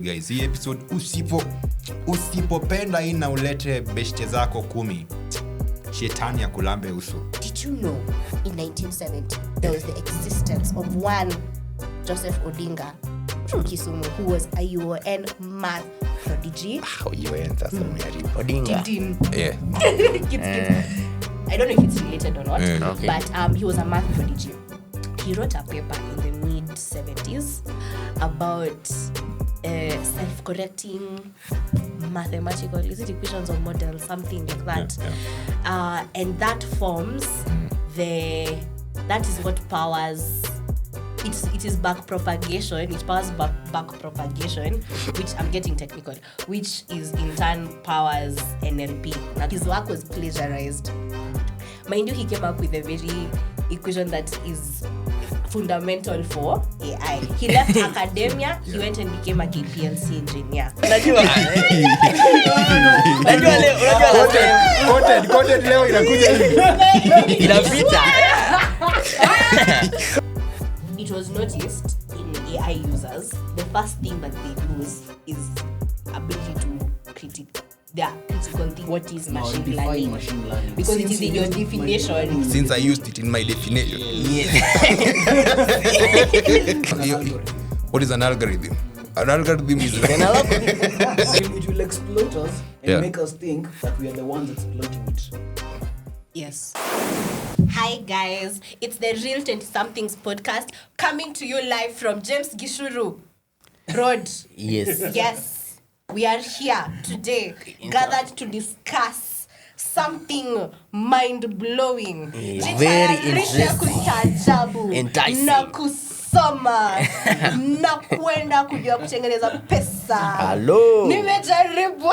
Guys, hii episode usipopenda hii na ulete beshte zako 10, shetani ya kulambe uso. Did you know in 1970 there was the existence of one Joseph Odinga from Kisumu who was a UN math prodigy? UN, that's Odinga. Yeah. I don't know if it's related or not, Okay. but he was a math prodigy. He wrote a paper in the mid-70s about self-correcting mathematical, is it equations or models, something like that. And that forms that is what powers it is back propagation. It powers back propagation, which I'm getting technical, which is in turn powers NLP. Now his work was plagiarized. Mind you, he came up with a very equation that is fundamental for AI. He left academia, he went and became a KPLC engineer. Content leo inakuja hivi. Inapita. It was noticed in AI users, the first thing that they lose is ability to critical thing. What is machine learning? Because it is in your definition. Since I used it in my definition. What is an algorithm? An algorithm is it will exploit us and make us think that we are the ones exploiting it. Yes. Hi guys, it's the Real 20-somethings podcast coming to you live from James Gishuru Road. Yes. We are here today, gathered to discuss something mind-blowing. Very interesting. Enticing. Na kusoma. Na kwenda kujua kutengeneza pesa. Hello. Nimejaribu.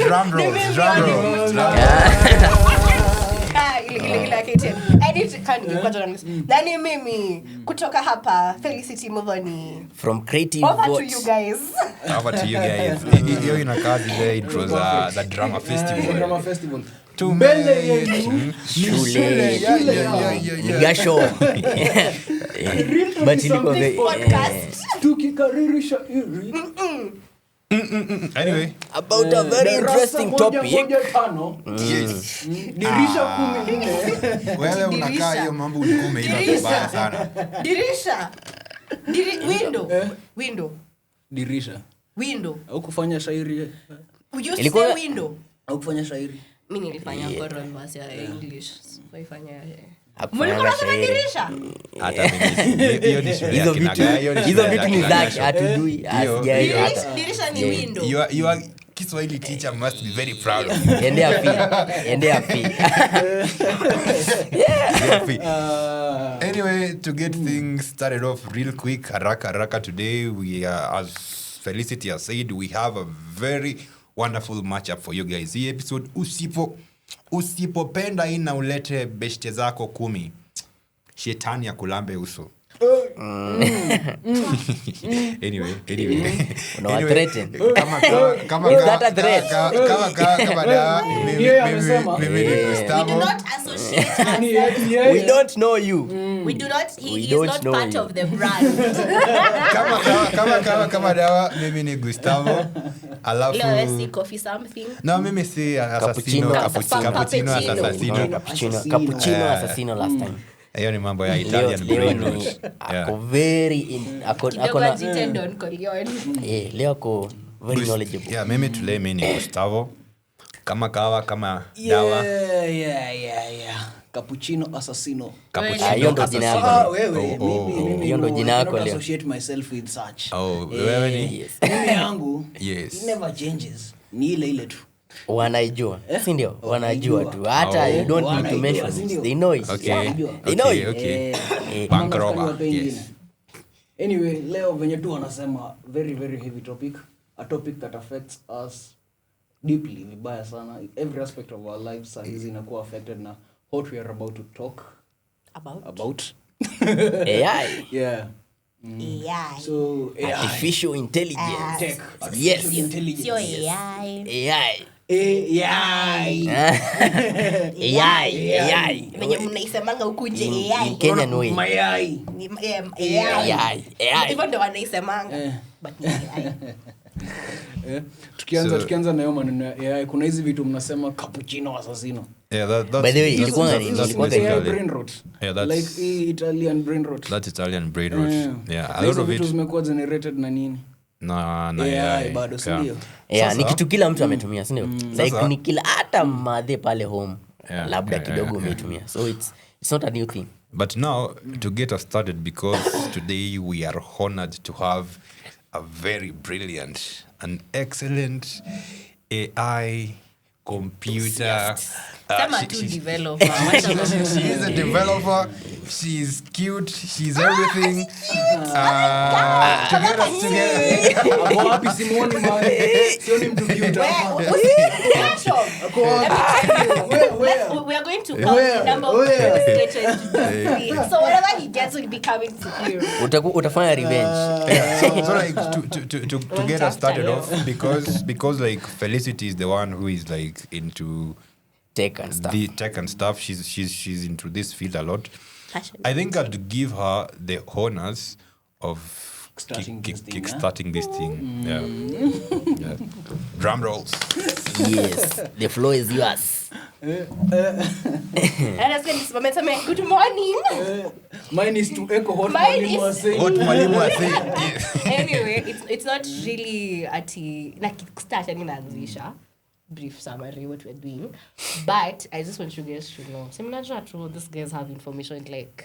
Drum rolls. Nani mimi kutoka hapa Felicity Mudhoni from Creative Over Votes. to you guys. Hiyo inakaa zile it was the drama festival. Mbele yenu Shule. Nigasho. But ilikuwa podcast. Tukikaririsha iri. Anyway, about a very interesting topic. Yes. Dirisha 14. Wewe unakaa hiyo mambo ulikuwa umeiva vibaya sana. Dirisha. Window. Au kufanya shairi. You say window. Au kufanya shairi. Mimi nilifanya choral verse ya English. Sifanya. Mulikuwa dirisha? Hata mimi hiyo ni shule ya kinaga. Hizo vitu ni zake hatujui. Dirisha ni window. Your Kiswahili teacher must be very proud of you. Endea fee. Anyway, to get things started off real quick, haraka today, we as Felicity has said, we have a very wonderful matchup for you guys. Hii episode usipopenda hii na ulete beshte zako 10, shetani ya kulambe uso. Anyway. Threaten. Kama Is that a threat? Kama da mimi ni Gustavo. We do not associate We don't know you. We do not. He We is don't not know part you. of the brand. Kama dawa mimi ni Gustavo. Alafu Let's see coffee something. no, mimi si assassino, cappuccino assassino last time. Hiyo ni mambo ya Italian brain rot. Ako very ako na Don Corleone. leo ako very knowledgeable. Yeah, mimi tule mimi ni Gustavo. Kama kawa kama dawa. Yeah. Cappuccino assassino. Hiyo ndo jina yako. Wewe mimi Hiyo ndo jina yako leo. Associate myself with such. Wewe ni Mimi yangu Yes. it never changes. Ni ile tu. Wanajua. Si ndio? Wanajua tu. Hata you don't need to mention it. They know it. Okay. They know it. Okay. Bank robber. Yes. Anyway, leo venye tu wanasema very very heavy topic, a topic that affects us deeply, vibaya sana. Every aspect of our lives hizi inakuwa affected na what we are about to talk about. AI. Yeah. AI. So AI. Artificial intelligence. Tech. Yes. Intelligence. Sio AI. AI. AI. AI. Venye mnaisemanga huku nje AI. In Kenyan way. Mayai. AI. Hivyo ndo wanaisemanga. But ni AI. Tukianza na hiyo maneno ya AI, kuna hizi vitu mnasema cappuccino assassino. Yeah, that's By the way, that's AI basically- brain rot. Yeah, that's- Like Italian brain rot. That's Italian brain rot. Yeah, a Hizo lot of vitu it. zimekuwa generated na nini? Na AI bado, si ndio? Yeah, ni Sasa- kitu kila mtu ametumia, si ndio? Like Sasa- ni kila hata madhe pale home labda kidogo yeah. umetumia. So it's not a new thing. But now, to get us started, because today we are honored to have a very brilliant and excellent AI computer. Sema tu developer. She is a developer. She's cute. She's everything. To get us together. Ako wapi Simoni man? Sioni mtu cute hapa. We are going to count the number of sketches. So whatever he gets will be coming to you. Utafanya revenge. So like to get us started off, because like Felicity is the one who is like into Tech and stuff. the tech and stuff. She's into this field a lot. Passion. I think I'd give her the honors of Kickstarting this thing. Yeah. Drum rolls. Yes. The floor is yours. And I said, good morning. Mine is to echo what Mine Mwalimu was is- saying. What Mwalimu was saying. Anyway, it's not really na kickstart yani naanzisha brief summary what we're doing, but I just want you guys to know. So mnajua tu these guys have information like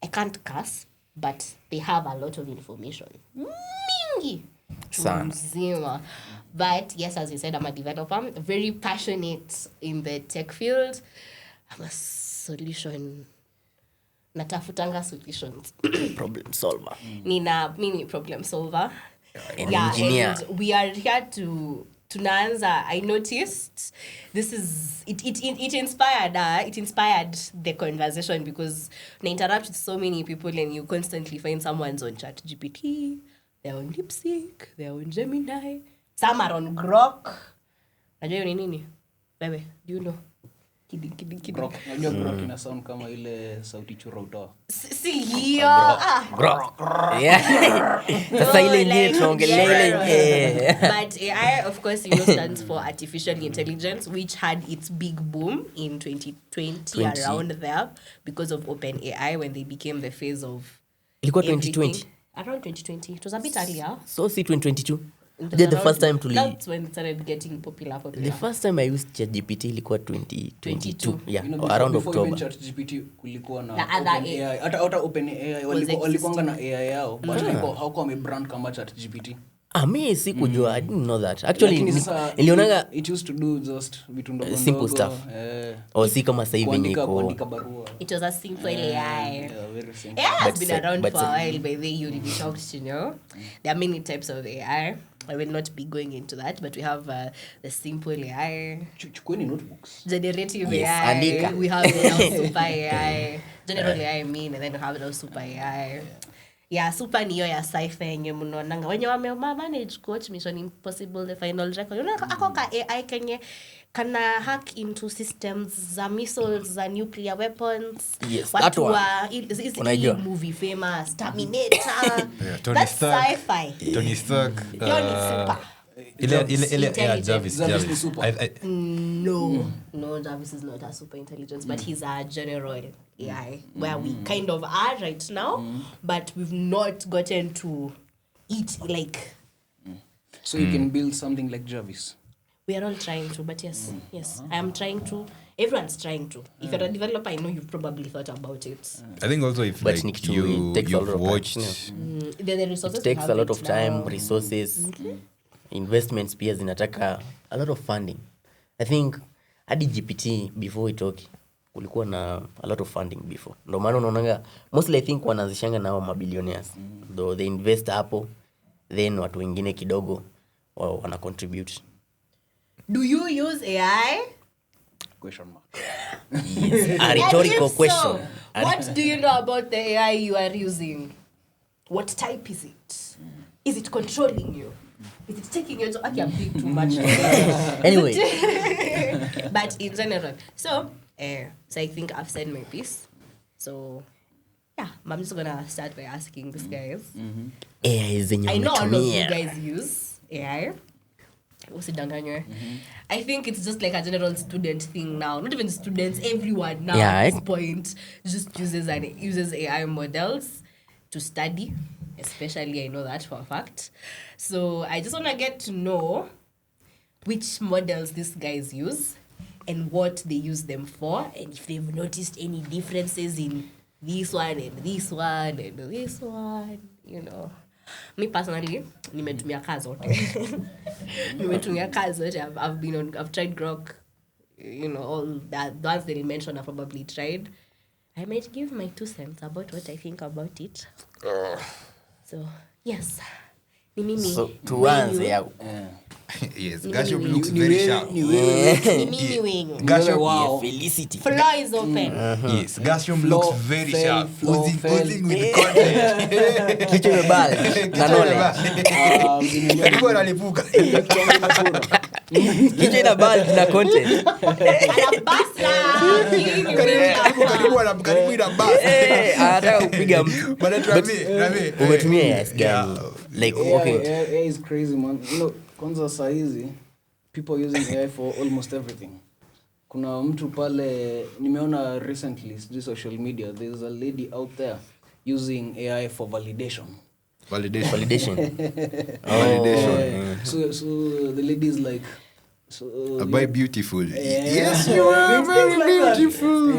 I can't curse, but they have a lot of information. Mingi. Sana. Mzima. But yes, as you said, I'm a developer, very passionate in the tech field. I'm a solution. Natafutanga solutions. Problem solver. Nina mini problem solver. An engineer. And we are here to tunaanza. I noticed this is it inspired the conversation because I interact with so many people and you constantly find someone's on ChatGPT, they're on DeepSeek, they're on Gemini, some are on Grok. Najua ni nini? Wewe, do you know? Kidding. Grok. Unajua Grok ina sound kama ile sauti chura utoa. Si hiyo. Grok. Yeah. Sasa ile ingine tunaongelea ile. But AI, of course, stands for artificial intelligence, which had its big boom in 2020 around there because of OpenAI when they became the phase of. Ilikuwa everything. 2020. Around 2020. It was a bit earlier. So see 2022. It was The around- first time That's when it started getting popular. The first time I used ChatGPT ilikuwa 2022. Yeah, You know, around before even October. ChatGPT kulikuwa na Na other OpenAI. Hata OpenAI walikuanga na AI yao, but hawakuwa wamebrand kama ChatGPT. Me sikujua. I didn't know that. Actually Lakini sasa, nilionanga it used to do just vitu ndogo simple ndogo, stuff. Si kama sasa hivi kuandika niko barua. It was a simple AI. Yeah, very simple. AI has But been se- around but for se- a while, by the way, you'll be shocked to know. There are many types of AI. I will not be going into that, but we have the simple AI, Chukueni notebooks. generative Yes, AI, andika. we have the super AI, general AI and then we have the super AI. Yeah, super niyo ya sci-fi yenye mnaonanga wenye manage coach Mission Impossible the Final Record. Unaona ako ka AI kenye kana hack into systems za missiles za nuclear weapons. Yes, Watu that one. wa is Unajua. movie famous Terminator. Tony That's Stark. sci-fi. Tony Stark. Hiyo ni super. Yeah, Jarvis. Jarvis ni super. No, Jarvis is not a super intelligence, but he's a general AI, where we kind of are right now, but we've not gotten to eat like. So you can build something like Jarvis. We are all trying to, but yes, I am trying to. Everyone's trying to. If you're a developer, I know you've probably thought about it. I think also if But like Nick, too, you it takes a lot you've of watched time, The resources it takes we a have lot right of time, now. resources, investments pia zinataka a lot of funding. I think hadi GPT before itoke kulikuwa na a lot of funding before. Ndio maana unaonanga mostly I think wanaanzishanga nao mabilionaires. Though they invest hapo then watu wengine kidogo wana contribute. Do you use AI? Question mark. Yes, a And rhetorical if question. So, what do you know about the AI you are using? What type is it? Is it controlling you? It's taking you to okay, I'm doing too much. Anyway. But in general. So I think I've said my piece. So yeah, I'm just gonna start by asking these guys. AI zenye I know all of you umetumia. guys use AI. I think it's just like a general student thing now. Not even students, everyone now at this point just uses AI models to study. Especially, I know that for a fact. So I just want to get to know which models these guys use and what they use them for, and if they've noticed any differences in this one and this one and this one, you know. Me personally, nimetumia kazi zote. I've tried Grok, you know, all that the ones that you mentioned I've probably tried. I might give my 2 cents about what I think about it. So, yes. So, tuanze ya. Yes, Gashop looks very sharp. Gashop, Felicity. Floor is open. Yes, Gashop looks very sharp. Oozing with content. Kichwa imebali. Na knowledge. Karibu analipuka. Kichwa inabali na content. Anabasa. Karibu inabasa. Anataka kupiga mtu. But Rami. Umetumia yes gani? Like okay. AI is crazy, man. You know, kwanza saa hizi people using AI for almost everything. Kuna mtu pale nimeona recently through social media, there's a lady out there using AI for validation. Validation. So the lady is like am I beautiful? Yes, you are very beautiful.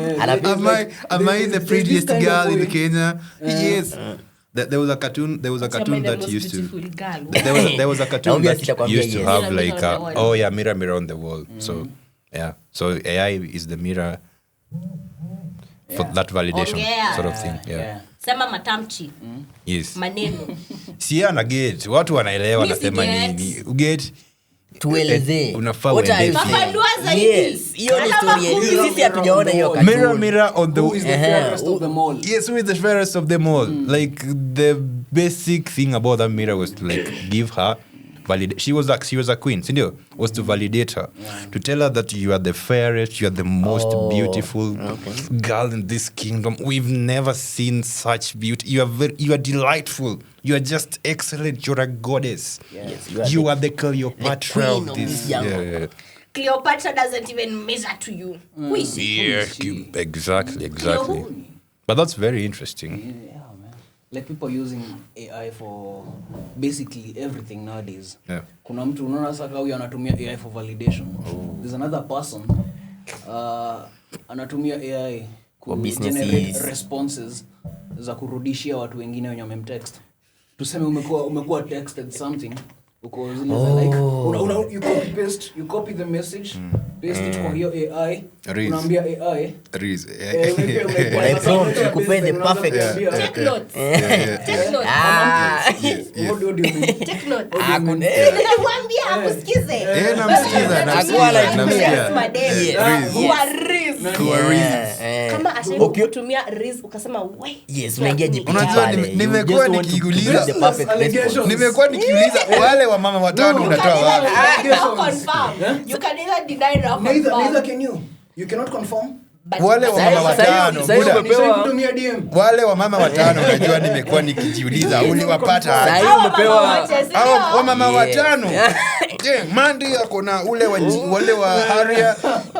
Am I the prettiest girl in Kenya? Yes. There was a cartoon that used to there was a cartoon that used to have like mirror on the wall. So AI is the mirror for that validation sort of thing. Sema matamchi. Yes. Maneno. Si ana get watu wanaelewa nasema nini. Uget tueleze unafaa uende. Yes, hiyo ni story. Sisi hatujaona hiyo cartoon. Mirror on the who is the fairest of them all? Yes, who is the fairest of them all? Like the basic thing about that mirror was to like give her she was a queen, was to validate her, to tell her that you are the fairest, you are the most beautiful girl in this kingdom. We've never seen such beauty. You are delightful. You are just excellent. You're a goddess. Yes, you are the Cleopatra of this. Cleopatra doesn't even measure to you. Who is she? Exactly. But that's very interesting. Yeah, man. Like people using AI for basically everything nowadays. Yeah. Kuna mtu unaona sasa huyu anatumia AI for validation. There's another person anatumia AI ku generate responses za kurudishia watu wengine wenye wamemtext. Tuseme umekuwa texted something uko zile like you copy the message, paste it kwa hiyo AI, unaambia AI kupe the perfect take notes. What do you mean? Take notes. Nakwambia akusikize. Kama ashaikutumia riz ukasema we. Yes, unaingia jipi. Unajua nimekuwa nikiuliza wale wa mama watano unatoa wapi? You can either deny or confirm. Neither can you. You cannot confirm. Wale wa mama watano wale wa mama watano unajua nimekuwa nikijiuliza uliwapata hao mama watano. Je, Monday ako na ule wa Harrier,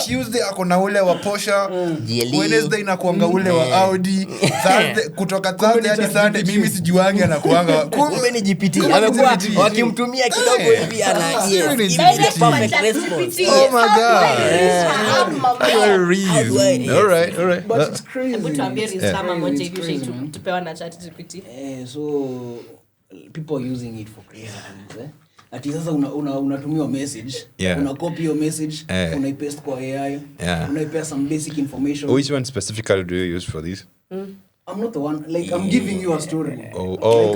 Tuesday ako na ule wa Porsche, Wednesday inakuanga ule wa Audi, Thursday kutoka Thursday hadi Sunday mimi sijuangi anakuanga. Kumbe ni GPT. Amekuwa wakimtumia kidogo hivi ana perfect response. Oh my god. All right. But it's crazy. So people are using it for crazy things. Ati sasa unatumia message, una copy your message, unaipaste kwa AI, unaipea some basic information. Which one specifically do you use for this? I'm not the one. Like I'm giving you a story. Like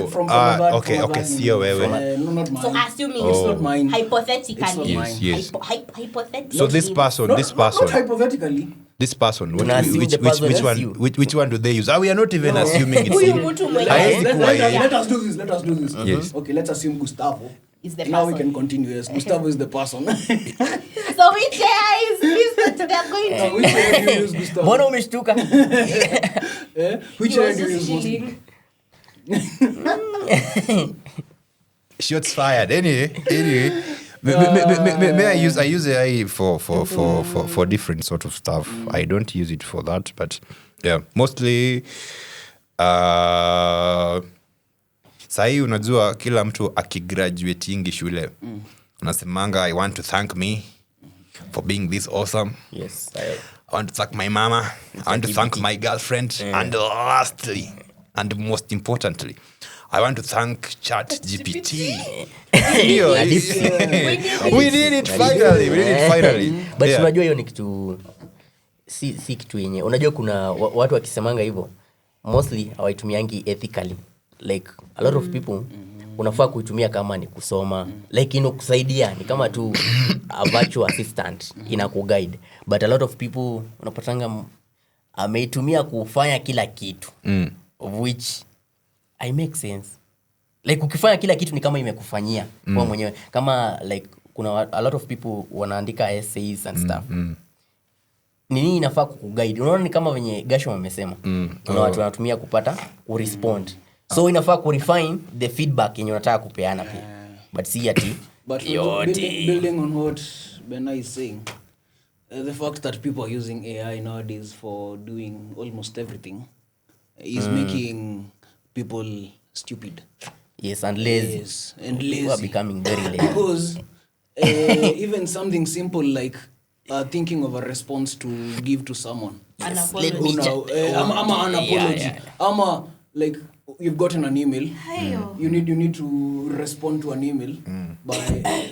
from okay. See wewe. No, not mine. So assuming it's not mine. Hypothetically. Yes. Hypothetically. So this person. Not hypothetically. This person, which one do they use? We are not even assuming it's let us do this. Yes. Okay, let's assume Gustavo is the Now we person. can continue. Yes, Gustavo is the person. So which AI is this that they're going to Which AI do you use, Gustavo? Mbona umeshtuka? Which AI do you use mostly? Shots fired. Anyway. May I use AI for different sort of stuff. I don't use it for that, but yeah, mostly sahi unajua kila mtu akigraduatingi shule unasemanga I want to thank me for being this awesome. Yes. I want to thank my mama. I want to thank my girlfriend. And lastly, and most importantly, I want to thank ChatGPT. We did it finally. But unajua hiyo ni kitu si kitu yenye. Unajua kuna watu wakisemanga hivyo mostly hawaitumiangi ethically. Like a lot of people unafaa kuitumia kama ni kusoma, like kusaidia ni kama tu a virtual assistant inakuguide, but a lot of people unapatanga ameitumia kufanya kila kitu of which I make sense. Like ukifanya kila kitu ni kama imekufanyia wewe mwenyewe, kama like kuna a lot of people wanaandika essays and stuff. Nini inafaa kukuguide? Unaona ni kama venye Gasho wamesema. Kuna watu wanatumia kupata kurespond. So inafaa kurefine the feedback yenye unataka kupeana pia. But see ati building on what Bena is saying, the fact that people are using AI nowadays for doing almost everything is making people stupid. Yes, and lazy. Yes, and People are lazy. becoming very lazy. Because even something simple like thinking of a response to give to someone. An Yes, apology. let me check. An apology. Yeah. Like you've gotten an email. You need to respond to an email by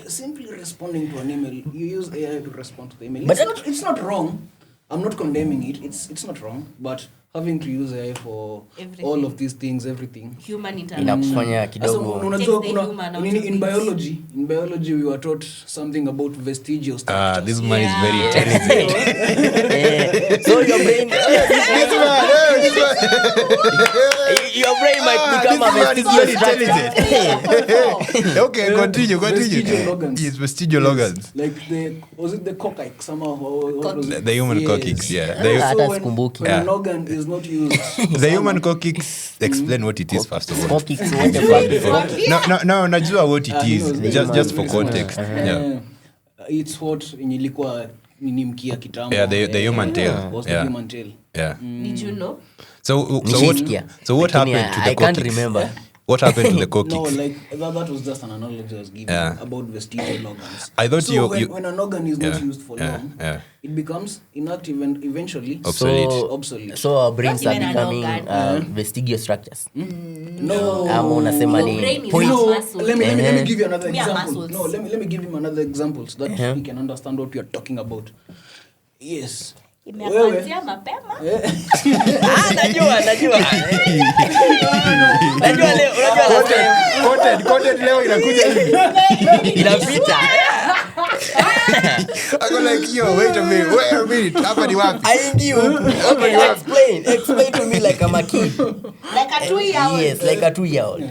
simply responding to an email. You use AI to respond to the email. But It's not wrong. I'm not condemning it. It's not wrong. But having to use AI for Everything. all of these things, everything. Human interaction. Inakufanya Sasa kidogo. unajua Takes the human out of in it. biology we were taught something about vestigial structures. This man is very Yeah. intelligent. So your brain your brain might become a vestigial structure. Okay, continue. Vestigial organs. Yes, vestigial organs. Like was it the coccyx somehow? What was it? The human Yes. coccyx, yeah. Hata So sikumbuki. when an organ is not used, The human coccyx, explain what it is first of all. Coccyx, what the fuck is coccyx? No, najua what it he is. knows. Just for Very context. smart. Yeah. It's what ilikuwa nini mkia kitambo. Yeah, the human tail. Was Yeah. the human tail. Yeah. Did you know? So what Nishikia. what Lakini happened to the I can't coccyx? remember. What happened to the No, coccyx? like that was just an analogy I was giving Yeah. about vestigial organs. I thought so you- when an organ is not Yeah, used for yeah, long, yeah. it becomes inactive and eventually Obsolete. obsolete. So our brains Not are even an becoming organ. vestigial structures. No. Ama unasema Your ni brain is point. not No, muscle. let me give you another Me are example. muscles. No, let me give him another example so that he can understand what we are talking about. Yes. Imeanzia mapema. Najua. Najua leo, Content leo inakuja hivi. inapita. Ako like, yo, wait a minute. Hapa ni wapi? Aingi okay, explain to me like I'm a kid. Like a 2-year-old. Yes, like a 2-year-old.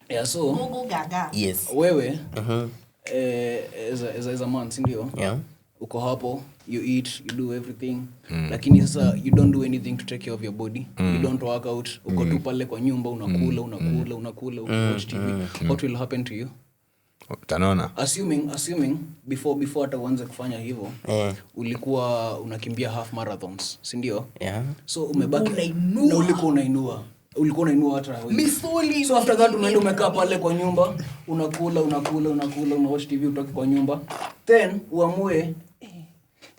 Yeah, so Gugu gaga. Yes. wewe as a man, si ndio? Yeah. Uko hapo, you eat, you do everything. Lakini sasa you don't do anything to take care of your body. You don't work out. Uko tu pale kwa nyumba unakula, watch TV. What will happen to you? Tanona. Assuming before hata uanze kufanya hivyo, ulikuwa unakimbia half marathons, si ndio? Yeah. So umebaki na ulikuwa unainua hata misuli. So after that unaenda umekaa pale kwa nyumba, unakula, una watch TV utoke kwa nyumba. Then uamue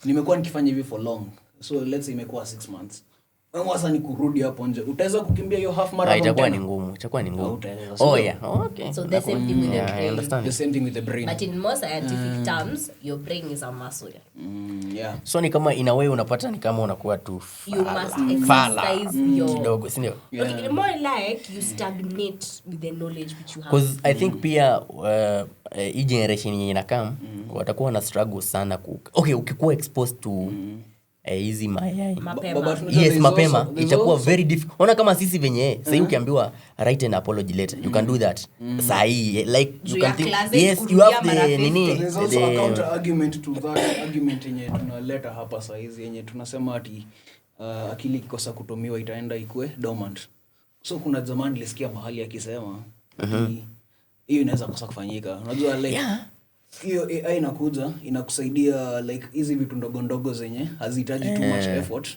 nimekuwa nikifanya hivi for long. So let's say imekuwa 6 months. Sasa ni kurudi hapo nje. Utaweza kukimbia hiyo half marathon? Itakuwa ni ngumu. Utaweza. Oh yeah. Okay. So the same thing with the Yeah, I brain. understand. The same thing with the brain. But in more scientific terms, your brain is a muscle. Yeah. So ni kama in a way unapata ni kama unakuwa tu You must fala. exercise your... Kidogo, si ndio? Okay, more like you stagnate with the knowledge which you have. Because I think pia hii generation yenye inakam watakuwa na struggle sana okay, ukikuwa exposed to hizi mayai Mapema. yes mapema itakuwa very difficult. Ona kama sisi venye sasa ukiambiwa write an apology letter you can do that sahi like you can think yes you have the nini there's also a counter argument to that argument yenye tunaleta hapa saa hizi yenye tunasema ati akili kikosa kutumiwa itaenda ikue dormant. So kuna zamani nilisikia mahali akisema hiyo inaweza kosa kufanyika. Unajua like hiyo AI inakuja inakusaidia like hizi vitu ndogo ndogo zenye hazihitaji too much effort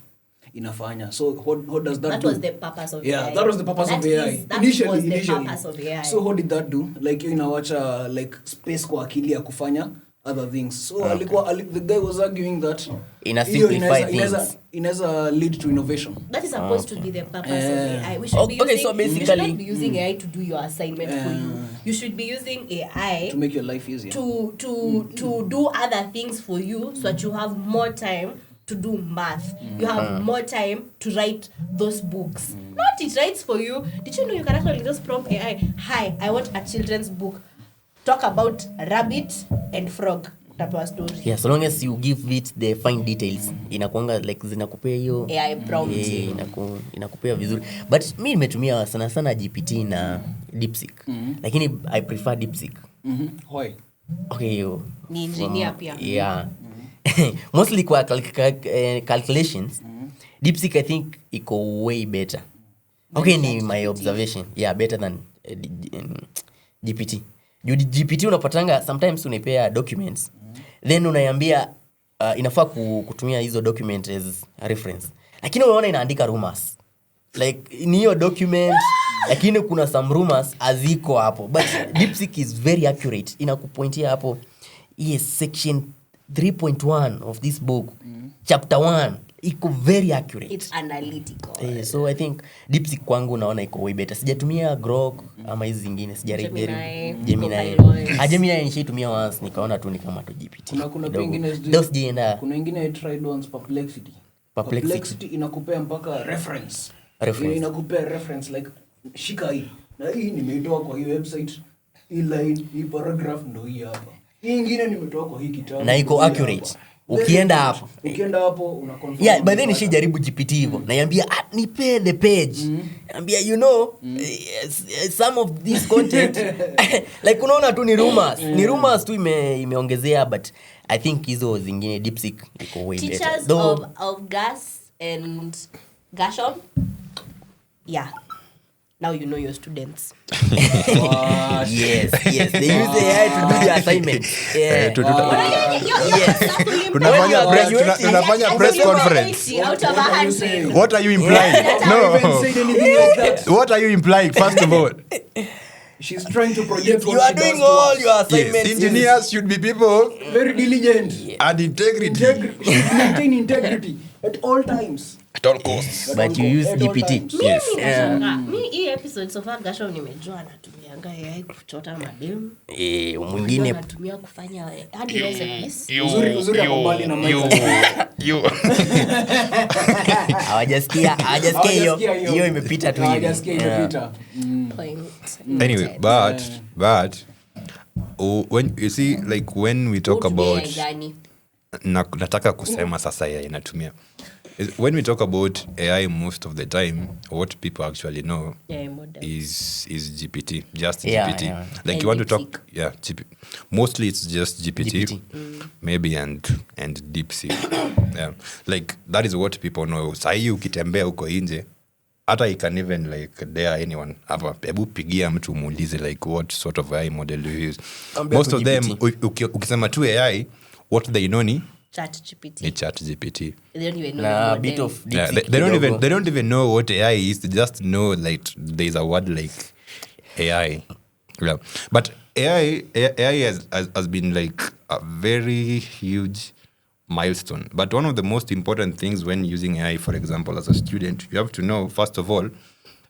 inafanya. So what does that do? Was the purpose of yeah, AI. That was the purpose of AI. Initially. Purpose of AI. So what did that do? Like you inawacha like space kwa akili ya kufanya other things. So the guy was arguing that simplify things inaweza lead to innovation. That is supposed to be the purpose of AI. We should be using, so basically you should not be using AI to do your assignment for you. You should be using AI to make your life easier. To do other things for you so that you have more time to do math. You have more time to write those books. Not it writes for you. Did you know you can actually just prompt AI, hi, I want a children's book. Talk about rabbit and frog. Tapewa story. Yeah, so long as you give it the fine details. Inakuanga like zinakupea hiyo AI prompt. Inakupea vizuri. But mimi nimetumia sana GPT na DeepSeek. Lakini I prefer DeepSeek. Why? Okay, Ni engineer pia. Yeah. Mostly kwa calculations. DeepSeek I think iko way better. Okay, ni my observation. Yeah, better than GPT. GPT unapatanga sometimes unaipea documents then unaiambia inafaa kutumia hizo document as a reference, lakini unaona inaandika rumors like ni hiyo document lakini kuna some rumors aziko hapo, but DeepSeek is very accurate, inakupointia hapo yes section 3.1 of this book chapter 1 iko very accurate, it's analytical. So I think DeepSeek kwangu naona iko way better. Sijatumia Grok ama hizi zingine, sijaribu Gemini. Gemini nishaitumia once nikaona tu ni kama tu GPT. Kuna pengine kuna wengine I tried once Perplexity inakupea mpaka reference. Inakupea reference like shika hii. Na hii nimeitoa kwa hii website. Hii line, hii paragraph ndio hii hapa. Hii nyingine nimetoa kwa hii kitabu. Na iko accurate. Ukienda hapo una confirm. Yeah, but then nishajaribu GPT hivyo. Naiambia nipe the page. Naambia you know some of this content like unaona tu ni rumors. Ni rumors tu imeongezea, but I think hizo zingine DeepSeek iko way better. Teachers of gas and gashon. Yeah. Now you know your students. Yes. They use AI to do the assignment. Yeah. Tunafanya press conference. Out of 100. What are you implying? No. What are you implying, first of all? She's trying to project what you are doing all your assignments. Yes. Engineers should be people very diligent and integrity. Maintain integrity at all times. At all costs. But you use GPT. Yes. Me hii episode so far gasho nimejua natumianga AI kuchota madem. Mwingine anatumia kufanya hadi recipes. Uzuri hapo mbali na You. hawajasikia hiyo imepita tu hivi. Hawajasikia imepita. Anyway, but when you see like when we talk about nataka kusema sasa AI inatumia. When we talk about AI, most of the time, what people actually know is GPT, just GPT. Yeah. Like And you want to DeepSeek. talk, mostly it's just GPT. Maybe and DeepSeek. Yeah, like that is what people know. Sahi ukitembea huko nje, hata you can even like dare anyone hapa, hebu pigia mtu muulize like what sort of AI model do you use. Most of them, ukisema tu AI, what they know ni ChatGPT. They don't even know Na bit of they don't even know what AI is. They just know like there's a word like AI. Yeah. But AI has been like a very huge milestone. But one of the most important things when using AI, for example, as a student, you have to know first of all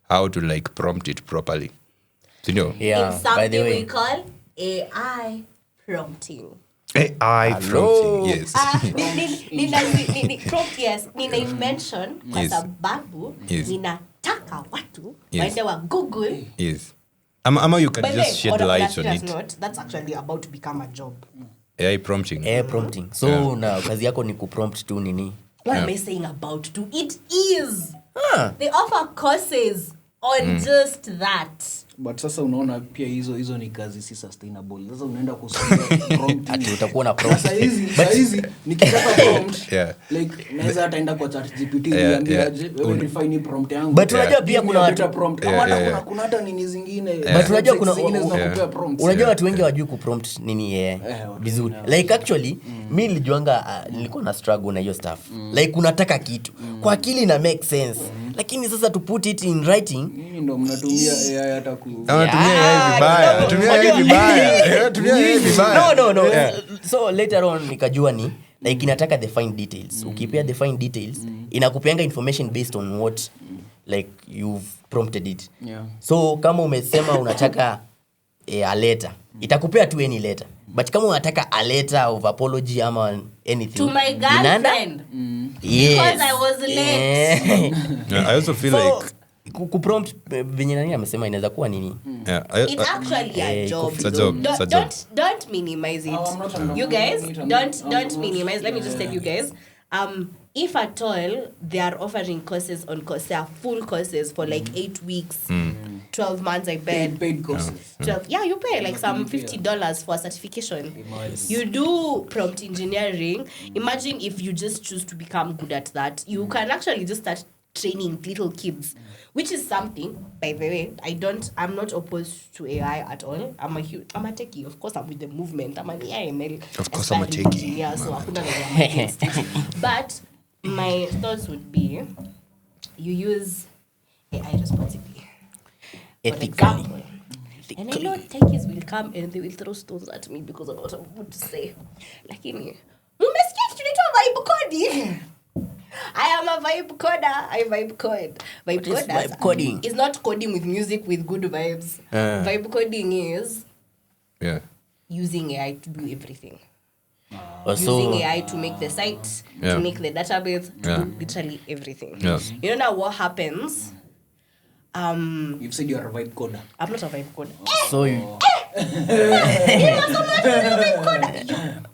how to like prompt it properly. So, you know, Yeah, it's by the something way. we call AI prompting. AI prompting, yes. Prompt, yes. Nina mention kwa Yes. sababu Yes. ninataka watu Yes. waende wa Google. Yes. Ama you can By the just way, shed on a light on serious it. note, that's actually about to become a job. AI prompting. AI prompting. So na kazi yako ni kuprompt tu nini What am I saying about to? It is. They offer courses on just that. But sasa unaona pia hizo ni kazi si sustainable. Sasa unaenda kusomea prompt. Ati utakuwa na prompt. Sasa hizi nikitaka prompt like naweza ataenda kwa ChatGPT niambie aje wewe refine prompt yangu. But unajua pia kuna watu prompt. Kuna hata nini zingine. But unajua kuna zingine zinakupea prompt. Unajua watu wengi hawajui kuprompt nini vizuri. Like actually mimi nilijuanga nilikuwa na struggle na hiyo stuff. Like unataka kitu kwa akili na make sense. Lakini sasa to put it in writing nini ndo mnatumia AI hata No. So later on nikajua ni like inataka the fine details. Ukipea the fine details inakupeanga information based on what like you've prompted it. So kama umesema unataka a letter, itakupea tu any letter. But kama unataka a letter of apology ama anything to my girlfriend because I was late. I also feel like kuprompt venye nani amesema inaweza kuwa nini. It's actually a job. It's a job. Don't minimize it. You guys don't minimize. Let me just tell you guys, if at all they are offering courses on Coursera, full courses for like 8 weeks, 12 months, I bet. Paid courses. 12, yeah, you pay like some $50 for a certification. You do prompt engineering. Imagine if you just choose to become good at that. You can actually just start training little kids, which is something, by the way, I'm not opposed to AI at all. I'm a techie. Of course, I'm with the movement. I'm an AI. Of course, I'm a techie. Yeah, so but my thoughts would be, you use AI responsibly. For example, and I know techies will come and they will throw stones at me because of what I'm about to say. Lakini, umesikia tunaitwa vibe coding. I am a vibe coder. I vibe code. Vibe coding is not coding with music with good vibes. Vibe coding is using AI to do everything. Using AI to make the site, to make the database, to do literally everything. You know now what happens? You've said you're a vibe coder. I'm not a vibe coder. So you know so much of a vibe coder.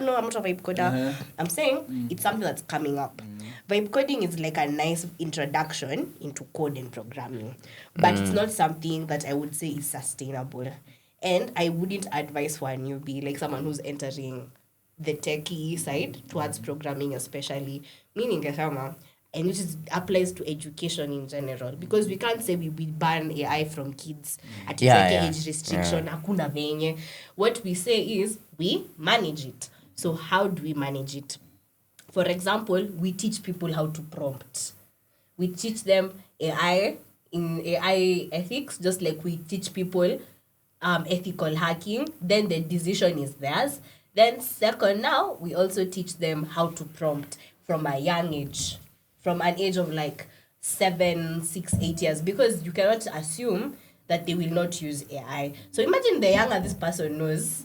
No, I'm not a vibe coder. I'm saying it's something that's coming up. Vibe coding is like a nice introduction into code and programming, but it's not something that I would say is sustainable. And I wouldn't advise for a newbie, like someone who's entering the techie side towards programming especially, meaning and which applies to education in general, because we can't say we ban AI from kids at age restriction. Hakuna venye. What we say is we manage it. So how do we manage it? For example, we teach people how to prompt. We teach them AI in AI ethics, just like we teach people ethical hacking. Then the decision is theirs. Then second, now we also teach them how to prompt from a young age, from an age of like 7, 6, 8 years, because you cannot assume that they will not use AI. So imagine the younger this person knows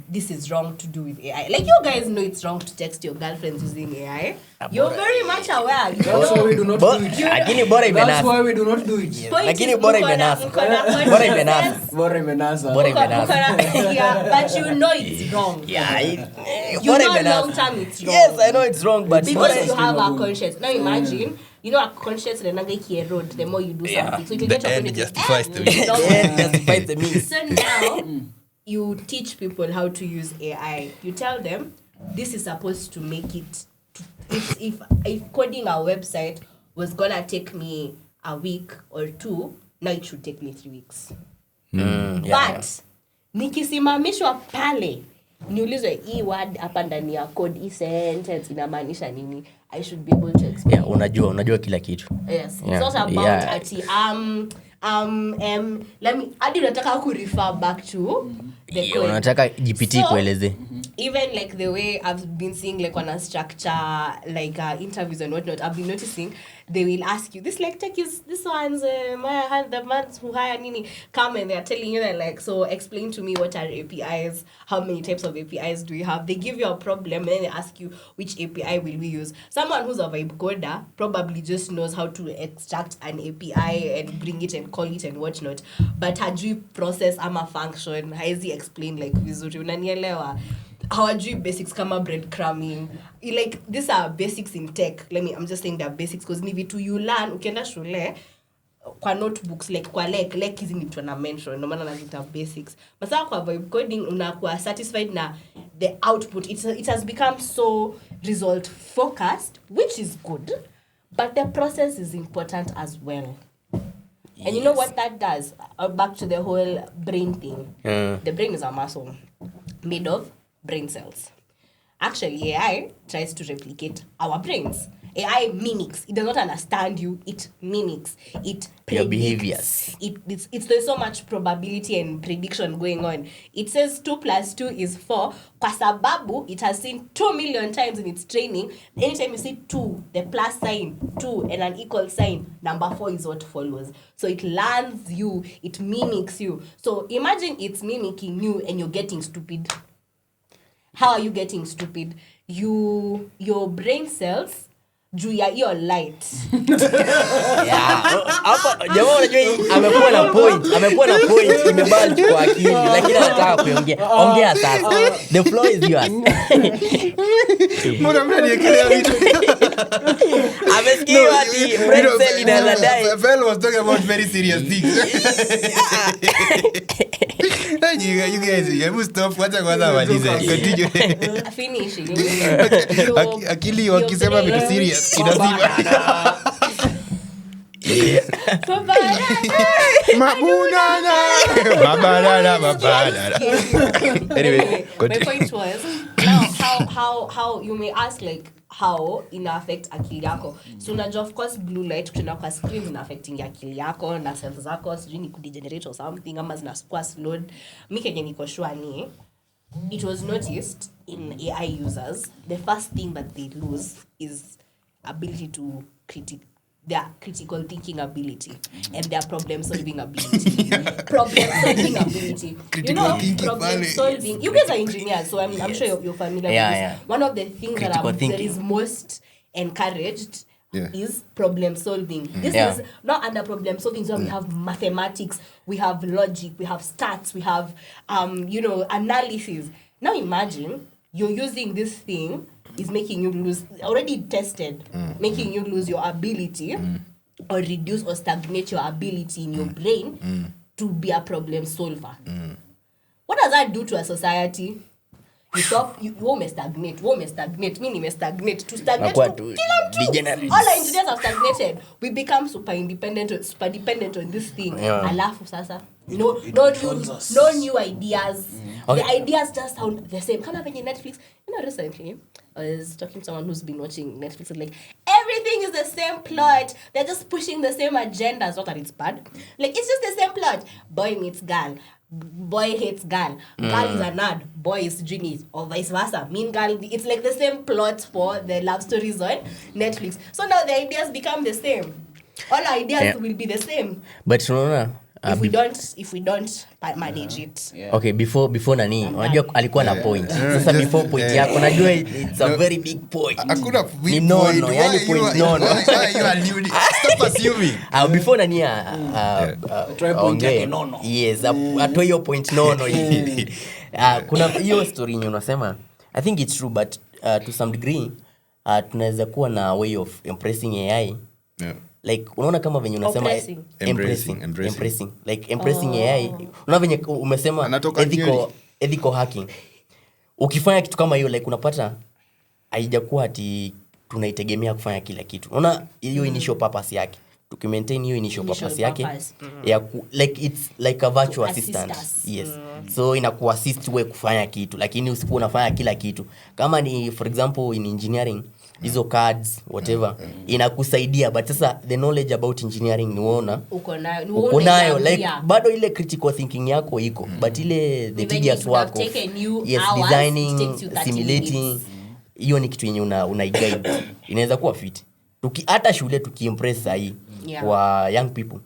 this is wrong to do with AI. Like you guys know it's wrong to text your girlfriends using AI. You're very much aware. That's why we do not do it. That's why we do not do it. Lakini bora imenasa. Yeah, but you know it's wrong. Yeah, you know long term it's wrong. Yes, I know it's wrong, but because you have a conscience. Now imagine, you know, a conscience road, the more you do something. So you get the end justifies the means. So now you teach people how to use AI. You tell them this is supposed to make it. If coding a website was gonna take me a week or 2, now it should take me 3 weeks. But nikisimamishwa pale niulizwe hii word hapa ndani ya code hii sentence inamaanisha nini, I should be able to explain. Yeah, unajua kila kitu. Yes, it's not about ati let me hadi nataka ku refer back to the code. Unataka GPT kueleze. Even like the way I've been seeing like on a structure like interviews and whatnot, I've been noticing they will ask you this like tech is this one's the ones who hire nini come and they're telling you that like, so explain to me what are APIs, how many types of APIs do you have. They give you a problem and then they ask you which API will we use. Someone who's a vibe coder probably just knows how to extract an API and bring it and call it and whatnot, but hajui process ama function, haezi explain like vizuri, unanielewa. hawajui basics kama breadcrumbing. Like these are basics in tech. I'm just saying they're basics because ni vitu you learn ukienda shule kwa notebooks like kwa like hizi ni tuna mention no maana nazita basics. Masaa kwa vibe coding unakuwa satisfied na the output. It has become so result focused, which is good, but the process is important as well. Yes. And you know what that does? Back to the whole brain thing. The brain is a muscle made of brain cells. Actually, AI tries to replicate our brains. AI mimics. It does not understand you. It mimics. It predicts. Your behaviors. There's so much probability and prediction going on. It says 2 + 2 is 4. Kwa sababu, it has seen 2 million times in its training. Anytime you see 2, the plus sign, 2, and an equal sign, number 4 is what follows. So it learns you. It mimics you. So imagine it's mimicking you and you're getting stupid. How are you getting stupid? Your brain cells juu ya hiyo light. Hapa jamaa unajua amekuwa na point imebali kwa akili lakini anataka kuongea. Ongea sasa. The floor is yours. Mbona mnaniekelea vitu? Amesikia ati brain cell inaweza die. Phil was talking about very serious things. You guys, you must stop. Wacha kwanza malize. Continue. Finish. Akili wakisema vitu serious inazima. Mabana. Anyway, my point was now how you may ask like how ina affect akili yako. So unajua of course blue light kutoka kwa screen ina affecting akili yako na cells zako sijui ni kudegenerate or something ama zinakuwa slowed. Mimi kenye niko sure ni it was noticed in AI users the first thing that they lose is ability to their critical thinking ability and their problem solving ability. Problem solving. You guys are engineers, so I'm sure you're familiar with this. One of the things that is most encouraged is problem solving. This is not under problem solving, so we have mathematics, we have logic, we have stats, we have analysis. Now imagine you're using this thing is making you lose, already tested, making you lose your ability or reduce or stagnate your ability in your brain to be a problem solver. What does that do to a society? You won't stagnate. Meaning stagnate. To stagnate. All our engineers have stagnated. We become super dependent on this thing. Alafu sasa. No new ideas. Okay. The ideas just sound the same. Kind of in Netflix. Recently, I was talking to someone who's been watching Netflix and like, everything is the same plot. They're just pushing the same agendas. Not that it's bad. Like, it's just the same plot. Boy meets girl. Boy hates girl. Girl is a nerd. Boy is genius. Or vice versa. Mean girl. It's like the same plot for the love stories on Netflix. So now the ideas become the same. All ideas will be the same. But no. If we don't manage it. Okay, before nani unajua alikuwa na point. Sasa before point yako unajua it's a very big point. Hakuna point. Yani point no. You are new. Stop assuming. Before nani try point yake no. Yes, atoe your point no. Kuna hiyo story yenye unasema I think it's true but to some degree tunaweza kuwa na way of impressing AI. Yeah. Like unaona kama venye unasema embracing like embracing AI unaona venye umesema ethical hacking ukifanya kitu kama hiyo like unapata haijakuwa ati tunaitegemea kufanya kila kitu unaona hiyo initial purpose yake to maintain hiyo initial purpose yake ya like it's like a virtual assistant. Yes. So inakuwa assist wewe kufanya kitu lakini usikuwa unafanya kila kitu kama ni for example in engineering hizo cards whatever inakusaidia but sasa the knowledge about engineering ni uona uko nayo like bado ile critical thinking yako iko but ile the tedious work designing simulating hiyo ni kitu yenye una guide inaweza kuwa fit hata shule tukiimpress sahi kwa young people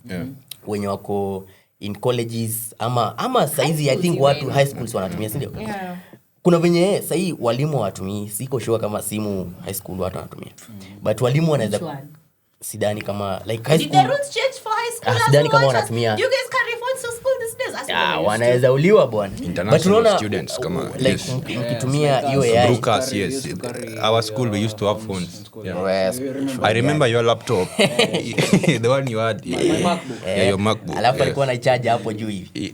wenye wako in colleges ama saizi I think watu high schools wanatumia si ndio kuna venye sahi walimu watumii siko sure kama simu high school watu wanatumia but walimu wanaweza sidani kama like high school the rules change for high school sidani kama wanatumia you guys carry phones to school these days wanaweza uliwa bwana. International students kama like mkitumia hiyo AI. Lucas, yes. Our school we used to have phones. Yes. I remember your laptop. The one you had. My MacBook. Yeah, your MacBook. Alafu alikuwa na charge hapo juu hivi.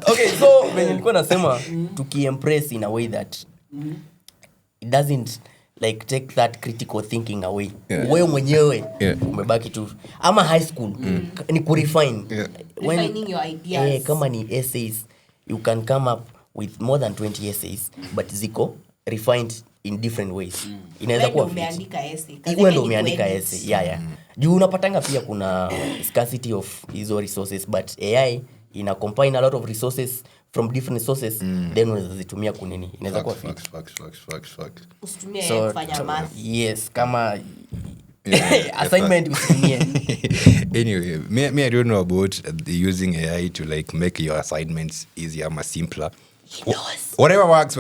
Okay, so when nilikuwa nasema tukiimpress in a way that it doesn't like take that critical thinking away. Wewe mwenyewe umebaki tu ama high school ni kurefine. Refining your ideas. Kama ni essays you can come up with more than 20 essays but ziko refined in different ways. Inaweza kuwa umeandika essay. Wewe ndio umeandika essay. Yeah. Juu unapatanga pia kuna scarcity of hizo resources but AI ina combine a lot of resources from different sources then unazitumia kunini. Inaweza kuwa facts. Usitumie kufanya math. Yes, kama assignment usitumie. Anyway, me I don't know about using AI to like make your assignments easier or simpler. Whatever works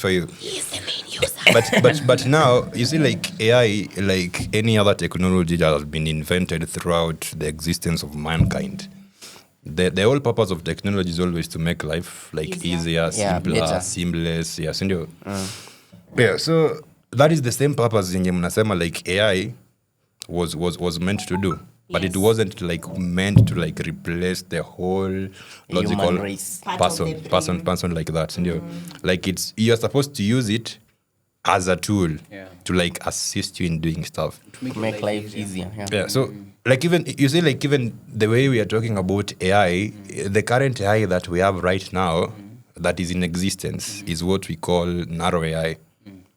for you. He's the main user. But now you see like AI, like any other technology that has been invented throughout the existence of mankind. The whole purpose of technology is always to make life like easier, simpler, seamless. Yes, yeah. So that is the same purpose in mnasema like AI was meant to do. But it wasn't like meant to like replace the whole logical person like that. Like you're supposed to use it as a tool to like assist you in doing stuff. To make life easier. Yeah. So like even the way we are talking about AI, the current AI that we have right now that is in existence is what we call narrow AI.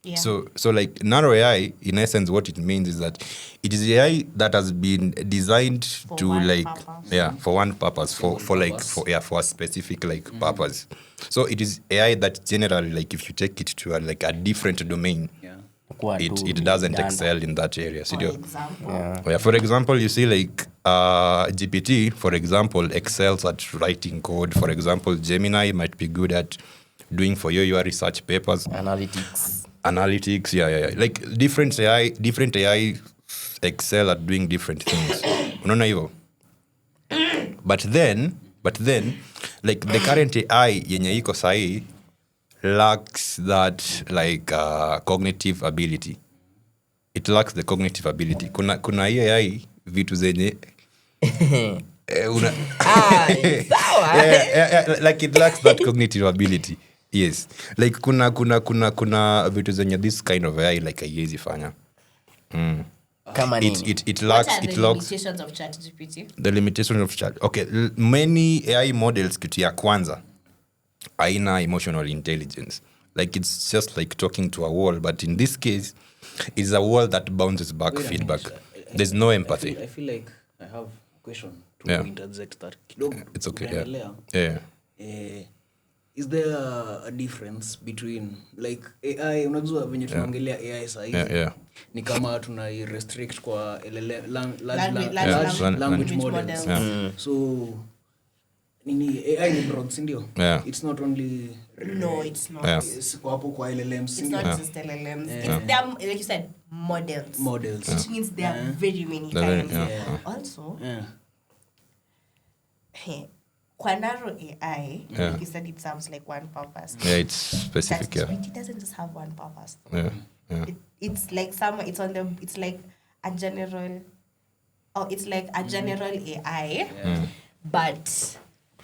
Yeah. So like narrow AI, in essence, what it means is that it is AI that has been designed for one purpose, for a specific like purpose. So it is AI that generally, like if you take it to a different domain, it doesn't excel in that area. For example, you see like GPT, for example, excels at writing code. For example, Gemini might be good at doing for you your research papers, analytics, like different AI excel at doing different things. Unaona hivyo? But then like the current AI yenye iko sahi lacks that like cognitive ability. It lacks the cognitive ability. Kuna AI vitu zenye like it lacks that cognitive ability. Yes, like kuna vitu zenye this kind of AI like haiwezi fanya. It lacks limitations of ChatGPT. The limitation of chat. Okay, many AI models kitu ya kwanza haina emotional intelligence. Like it's just like talking to a wall, but in this case it's a wall that bounces back feedback. There's no empathy. I feel like I have a question to interject that. It's okay. Yeah. Is there a difference between like AI, unajua venye tunaongelea AI sasa ni kama tuna restrict kwa language models. So nini AI ni broad, ndio? It's not only No, it's not. Kwa hapo kwa LLMs. It's not just LLMs. It's them, like you said, models. Which means there are very many kinds. Also, kwa narrow AI, like you said, it sounds like one purpose. Yeah, it's specific. It doesn't just have one purpose. It's like it's like a general. It's like a general AI, but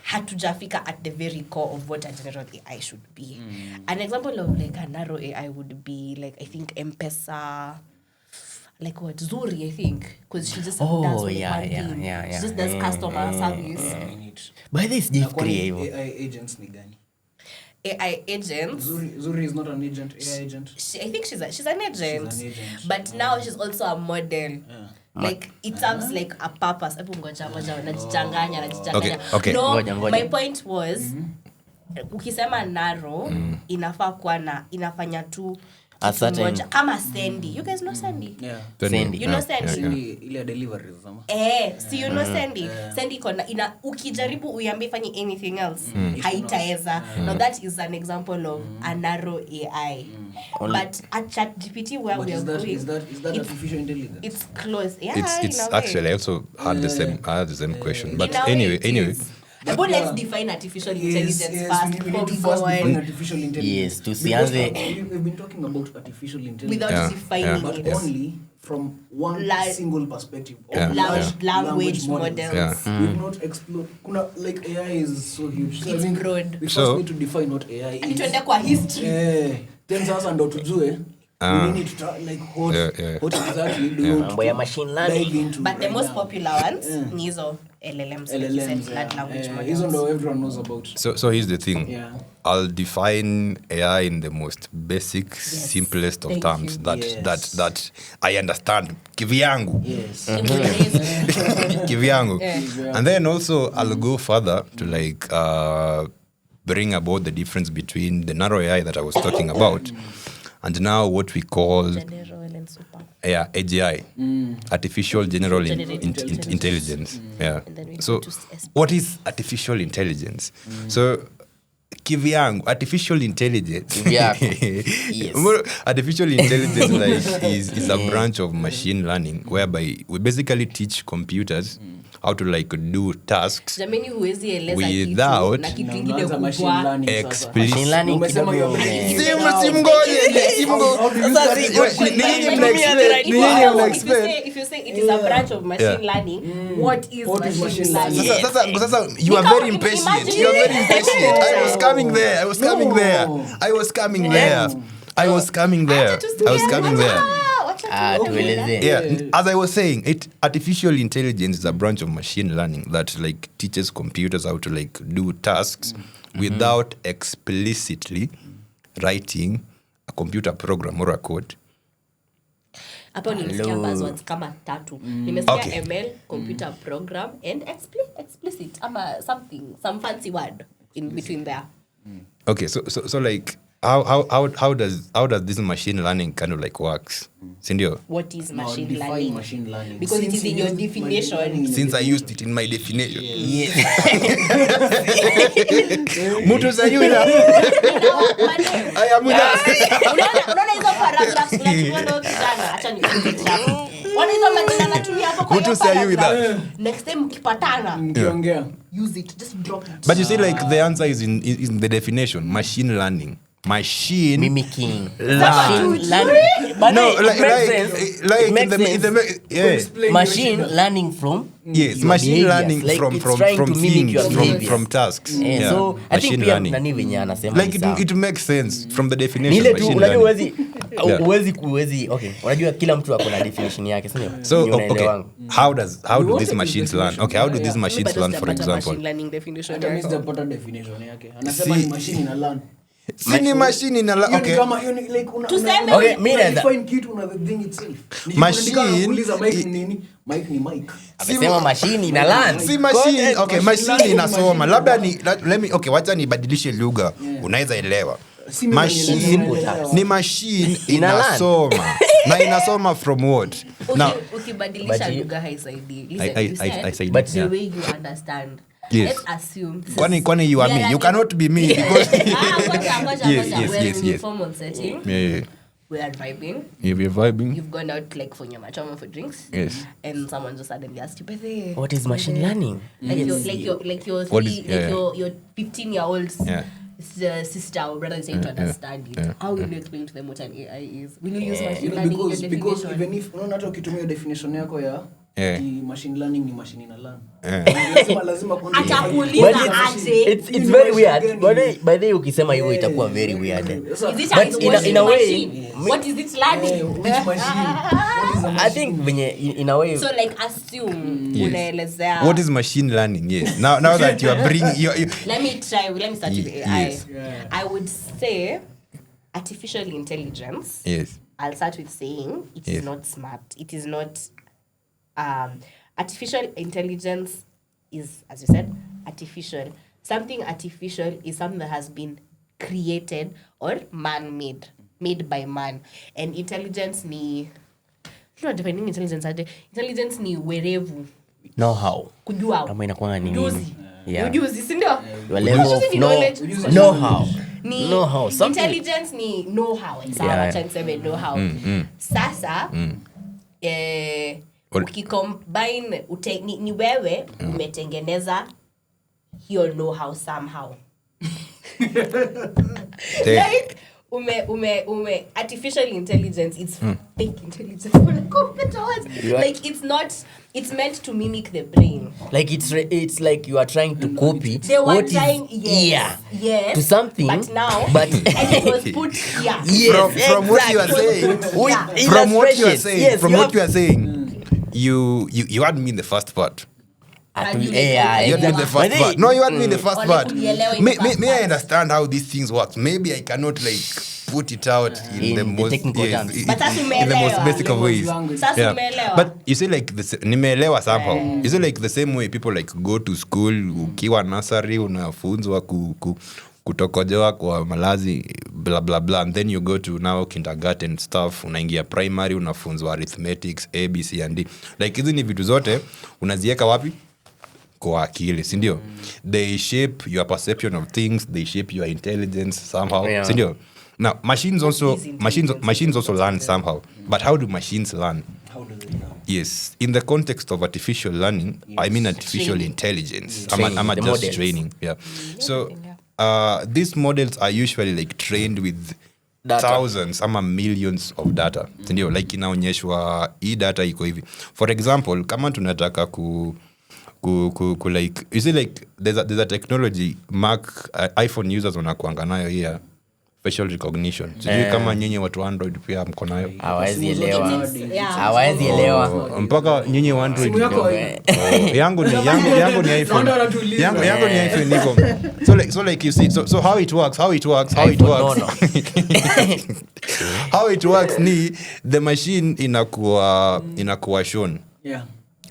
hatujafika at the very core of what a general AI should be. An example of like a narrow AI would be like, I think M-Pesa, like what, Zuri, I think, because she just does one thing. She just does customer service. By this AI agents ni gani? AI agents. Zuri is not an agent. AI agent. I think she's an agent. But now she's also a model. Like it serves like a purpose. Najichanganya. Okay. No, my point was ukisema narrow inafaa kuwa na inafanya tu A certain moja kama Sandy. You guys know Sandy? Yeah. Sandy. You know Sandy? Sindi ile deliveries ama. See, you know Sandy. Sandy ina ukijaribu uiambie fanye anything else haitaweza. Now that is an example of a narrow AI. But at ChatGPT where we are going, Is that artificial intelligence? it's close. Yeah, It's in a way. actually I also had the same question. But In a way anyway, it anyway. is. But let's define artificial intelligence first we before need we to go first define on artificial intelligence. Yes, to see Because as we've been talking about artificial intelligence. without Yeah, defining but it. only from one single perspective of Yeah, Large language models. Yeah. We've not explored. Like AI is so huge. So It's broad. We So- first need to define what AI And is. tuende kwa history. Then sasa ndo tujue. We need to like what exactly do you want mambo ya to machine dive learning. into But the right most now? popular ones ni hizo LLMs, like you said, large language hizo models. ndo everyone knows about. So here's the thing. Yeah. I'll define AI in the most basic, simplest of Thank terms you. that I understand. Kivyangu. Yes. Kivyangu. And then also I'll go further to like bring about the difference between the narrow AI that I was talking about and now what we call General and super. AGI, artificial general intelligence. Yeah. And then we So go to SP. what is artificial intelligence? So kivyangu artificial intelligence Kivyangu. Yes. Artificial intelligence like is a branch of machine learning whereby we basically teach computers how to like do tasks Jamani huwezi eleza Without- kitu na kitu kingine Unaanza machine kubwa. learning sasa. explicit. Machine learning Umesema kidogo you're breaking ume- it down. How do you start it? If you say it is a branch of machine learning, what is What is machine machine learning? learning? Sasa you are Because very impatient. imagine- You are very impatient. I was coming there. I was coming there. I was coming there. I was coming there. I was coming there. tueleze. Yeah, as I was saying, artificial intelligence is a branch of machine learning that like teaches computers how to like do tasks without explicitly writing a computer program or a code. Hapo nimesikia Hello. buzzwords kama tatu. Nimesikia Okay. ML, computer program and explicit ama some fancy word in between there. Okay, so like how does this machine learning kind of like works? Sindio? What is Now machine define learning? machine learning. Because it is in your Since you use machine definition. learning in Since I the used it in my definition. Yes. Mtu sayuna. I am with us. Unaona hizo paragraphs unachukua na ukitana. Acha nikuonyeshe hapo. Unaona hizo majina natumia hapo kwa hiyo Who to say you with paragraph. Next time mkipatana, mkiongea. use it. Just drop it. But you see, like the answer is in the definition: machine learning, machine Mimicking. learn. Machine learning. But No, it like makes sense. like It makes in the sense. yeah. Explain Machine your shit. learning from Yes, your machine behaviors. learning Like from it's from trying from to mimic things, your behaviors. from tasks. Yeah, so I think machine pia learning. nani venye anasema Like ni sawa. it makes sense from the definition. Ni ile tu machine unajua learning. huwezi okay unajua kila mtu ako na definition yake sio So Ni okay, unaelewangu. how do wanted these this machines learn? definition. Okay, how do these Yeah. machines Bado learn, for sijapata example? machine learning definition Hata mimi yako. sijapata definition yake. Anasema See- ni machine ina learn. Si ni machine in a Hiyo ni okay. kama hiyo ni like Tuseme- Okay, mimi naweza- define kitu na the thing itself. Machine- Kuuliza mic ni nini? Mic ni mic. amesema machine ina learn. Si machine, okay, machine learning, inasoma. machine Labda ni let me okay, wacha nibadilishe lugha. Unaweza elewa. Si mimi Machine naelewa. ni machine Ina learn. inasoma. Na inasoma from what? Now, Ukibadilisha But you- lugha haisaidii. I Listen, you said But the yeah. way you understand. Yes. Let's assume. Kwani you are me. You cannot be me because Ngoja. Yes, We're yes, in yes. formal setting. yeah. We are vibing. You're vibing. You've gone out like for nyama choma for drinks. Yes. And someone just suddenly asked you, "Bethe, What is machine learning? Like your What is- your 15-year-old Yeah. sister or brother is saying to understand it. Yeah. How will you explain to them what an AI is? Will you use machine You know, learning in your because definition? even if unaona hata ukitumia definition yako ya Yeah. ni machine learning ni machine ina learn. Yeah. Lazima kwanza Atakuuliza But aje. It's very weird. By the way ukisema hivyo itakuwa very weird. Is But it in a way- machine? What is it learning? which machine? What is a I machine? think venye in a way So like assume Yes. unaelezea. What is machine learning? Yes. Now that you are bringing you Let me start with AI. Yes. Yeah. I would say artificial intelligence. yes. I'll start with saying it is Yes. not smart. It is not artificial intelligence is, as you said, artificial. Something artificial is something that has been created or man-made. made by man. And intelligence ni defining intelligence ni werevu, know how kujua kama inakuwa ni ujuzi. Yeah. Ujuzi, si ndio? Your level of know how. Know how. Intelligence ni know how. Sawa, chanseme know how. Sasa ukicombine ni wewe umetengeneza hiyo know how somehow. Like artificial intelligence, it's fake intelligence. Like it's meant to mimic the brain. Like it's like you are trying to copy they were what trying, yes, yes, to something, but now but and it was put here. Yes, from what you are saying, from what you are saying, yes, from what you are saying, you had me in the first part. You had me in the first part. No, you had me in the first part. May I understand how these things work. Maybe I cannot like put it out in the most technical terms. in the most basic of ways. Yeah. But you say like nimeelewa somehow. You say like the same way people like go to school, ukiwa nursery unafunzwa kutokojewa kwa malazi blah blah blah, and then you go to now kindergarten stuff, unaingia primary unafunzwa arithmetics, A B C and D. Like hizi ni vitu zote unaziweka wapi? Kwa akili, si ndio? They shape your perception of things, they shape your intelligence somehow, si ndio? Now machines also learn somehow, but how do machines learn? How do they learn? Yes, in the context of artificial learning, I mean artificial intelligence. I'm just models. Training. Yeah. So these models are usually like trained with data. Thousands ama millions of data. Ndio, like inaonyeshwa hii data iko hivi. For example, kama tunataka ku like, you see like there's a technology iPhone users wanakuanga nayo here, facial recognition. Sijui kama nyinyi watu Android pia mko nayo. Hawezi elewa. Mpaka nyinyi wa Android. Yangu ni iPhone. Yangu ni iPhone niko. So like you see, so how it works. How it works ni the machine inakuwa shown. Yeah.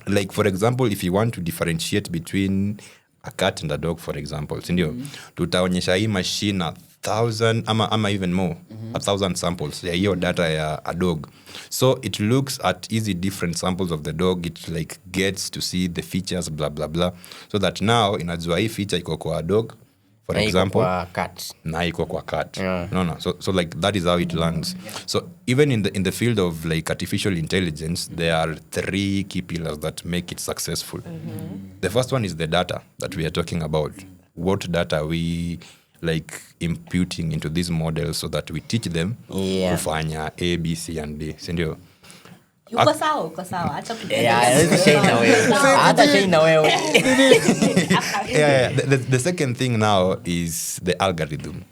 Like for example, if you want to differentiate between a cat and a dog, for example, sindio, tutaonyesha hii machine 1,000 ama even more, 1,000 samples ya hiyo data ya a dog. So it looks at easy different samples of the dog. It like gets to see the features blah blah blah, so that now inajua hii feature iko kwa dog, for example, na iko kwa cat. No. So like that is how it learns. So even in the field of like artificial intelligence, there are 3 key pillars that make it successful. The first one is the data that we are talking about. What data are we like imputing into these models so that we teach them kufanya A, B, C and D. Sindio? Uko sawa. Acha na wewe. The second thing now is the algorithm.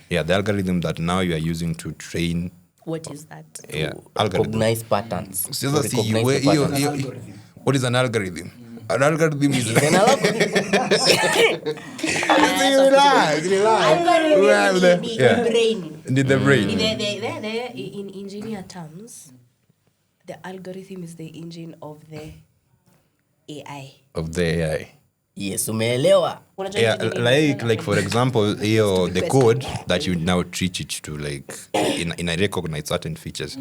Yeah, the algorithm that now you are using to train. What is that? Yeah, recognize patterns. What is an algorithm? An algorithm is the brain. In engineer terms, the algorithm is the engine of the AI. Yes, umeelewa. Yeah, like for example, the code that you now teach it to like in I recognize certain features.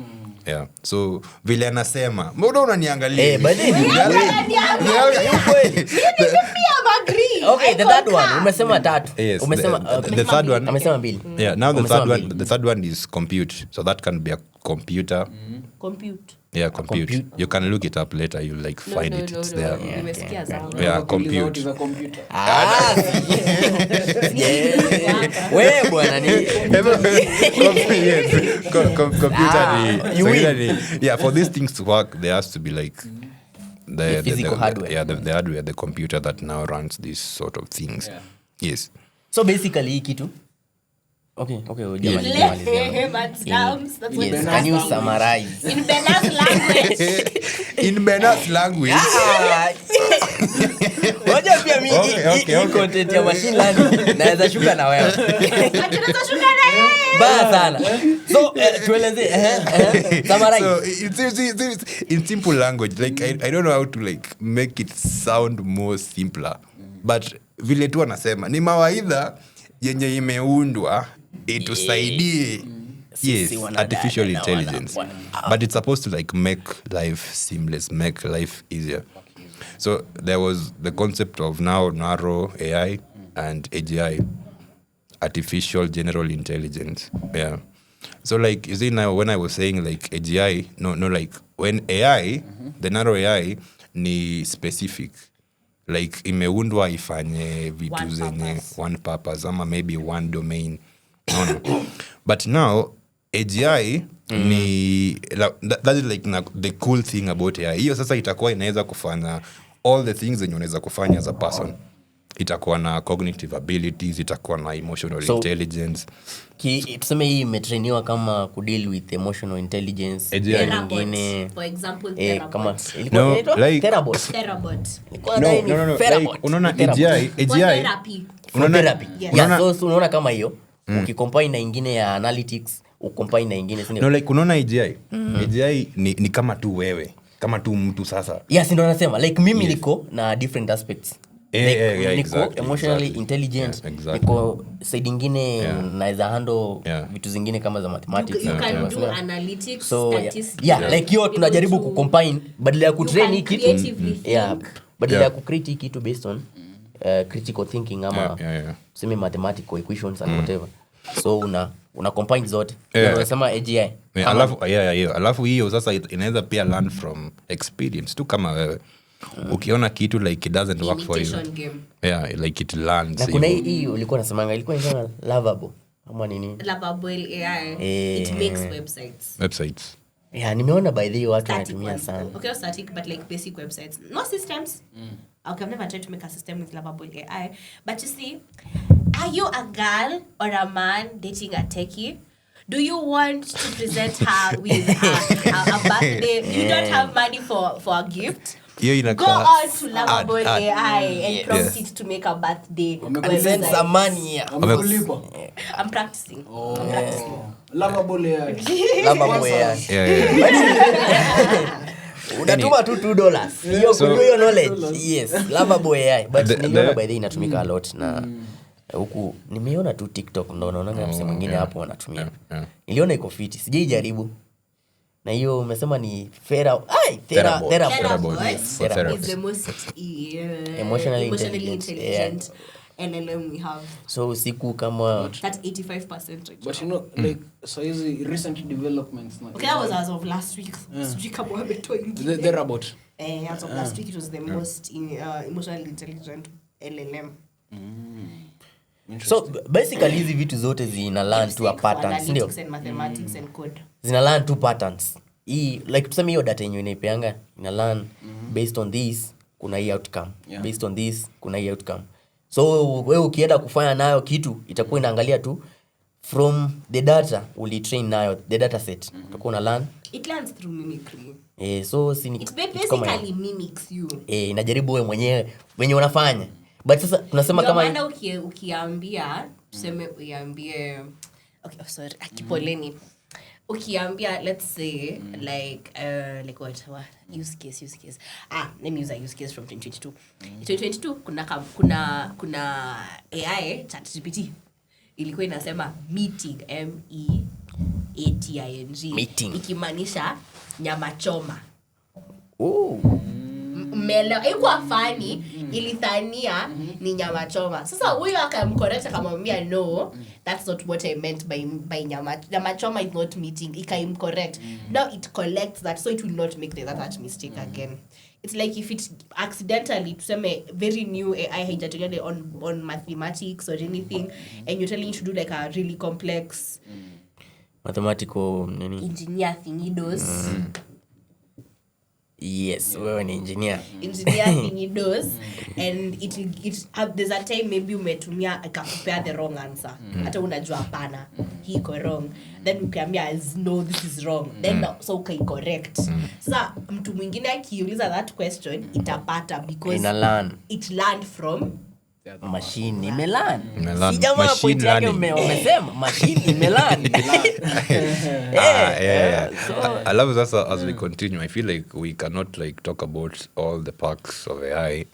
Yeah. So vile anasema, mbona unaniangalia? Okay, the third one. Umesema 3. Yes, umesema the third one. Amesema 2. Yeah, now the third one is compute. So that can be a computer. Compute. Yeah, compute. You can look it up later. You like find it. It's there. Yeah, compute. Wewe bwana ni computer. Yeah, for these things to work, there has to be like the physical hardware. Yeah, the hardware, the computer that now runs these sort of things. Yeah. Yes. So basically hii kitu. Okay. Can you summarize? In Bena's language. Ngoja pia mimi content ya machine learning naweza shuka na wewe. Baya sana. So tueleze summarize. So in simple language, like I don't know how to like make it sound more simpler. But vile tu anasema ni mawaidha yenye imeundwa itusaidie Yes, artificial intelligence. But it's supposed to like make life seamless, make life easier. So there was the concept of now narrow AI and AGI, artificial general intelligence. Yeah. So like you see now when I was saying like AGI, no like when AI, the narrow AI ni specific. Like imeundwa ifanye vitu zenye one purpose ama maybe one domain. No. But now AGI ni that is like the cool thing about AI. Hiyo sasa itakuwa inaweza kufanya all the things zenye unaweza kufanya as a person. Itakuwa na cognitive abilities, itakuwa na emotional intelligence. Tuseme hii imetrainiwa kama kudeal with emotional intelligence. Nyingine for example kama Therabot. No. Like, unaona AGI therapy. Yeah, so unaona kama hiyo ukicombine na ingine ya analytics, ucombine na ingine sio. No, like unaona AGI. AGI ni kama tu wewe, kama tu mtu sasa. Yes, ndio nasema like mimi niko na different aspects. Niko exactly, emotionally intelligent, niko side ingine naweza handle vitu zingine kama za mathematics. You can do analytics, statistics. Yeah, like hiyo tunajaribu kucombine badala ya kutrain hiki kitu. Badala ya kucreate hiki kitu based on critical thinking ama tuseme mathematical equations and whatever. So una combine zote. Unasema AGI. Alafu hiyo sasa inaweza pia learn from experience tu kama wewe. Ukiona kitu like it doesn't work for you. Yeah, like it learns. Na kuna hii ulikuwa unasemanga ilikuwa inasema lovable ama nini? Lovable AI. It makes websites. Yeah, nimeona by the way watu wanatumia sana. Okay, static but like basic websites. No systems. Okay, I've never tried to make a system with lovable AI. But you see, are you a girl or a man dating a techie? Do you want to present her with a birthday? You don't have money for a gift? Go on to lovable AI and prompt it to make a birthday. And send some money. I'm practicing. Lovable AI. Unatuma tu $2. Hiyo kuyo knowledge. Yes, lovable AI. But niliona by the inatumika a lot na huku nimeona tu TikTok ndo naona msemo mwingine hapo wanatumia. Niliona iko fiti. Sijaijaribu. Na hiyo umesema ni Therabot is the most emotionally intelligent LLM we have. So siku kama that's 85% actually. But you know like so easy recent developments okay, that was as of last week. Kama wametoa ingine Therabot as of last week it was the most emotionally intelligent LLM. So basically hizi vitu zote zina learn to a pattern, ndio? Mathematics and code. Zina learn two patterns. Hii like tuseme hiyo data yenyewe inaipeanga ina learn based on this kuna hii outcome. Based on this kuna hii outcome. So wewe ukienda kufanya nayo kitu itakuwa inaangalia tu from the data ulitrain nayo the data set. Utakuwa una learn. It learns through mimicry. So it basically mimics you. Inajaribu wewe mwenyewe wenye unafanya. But sasa tunasema kama maana ukiambia tuseme uiambie okay sorry akipoleni ukiambia let's say like what use case let me use a use case from 2022 kuna AI ChatGPT ilikuwa inasema meeting meeting ikimaanisha nyama choma. Melo ilikuwa funny ilithania ni nyama choma. Sasa huyo akamcorrect akamwambia no that's not what I meant by nyama choma is not meeting. Ikamcorrect. Now it collects that so it will not make that mistake again. It's like if it accidentally tuseme very new AI haijatoka on mathematics or anything and you're telling it to do like a really complex mathematical engineer thingy does. Yes, wewe ni engineer thingy does and there's a time maybe umetumia akakupea the wrong answer. Hata unajua hapana hii iko wrong then ukiambia no this is wrong then so okay correct. Sasa mtu mwingine akiuliza that question itapata because it learned from machine imelan. Si jamaa point yake umesema machine imelan. I love this as we continue. I feel like we cannot like talk about all the perks of AI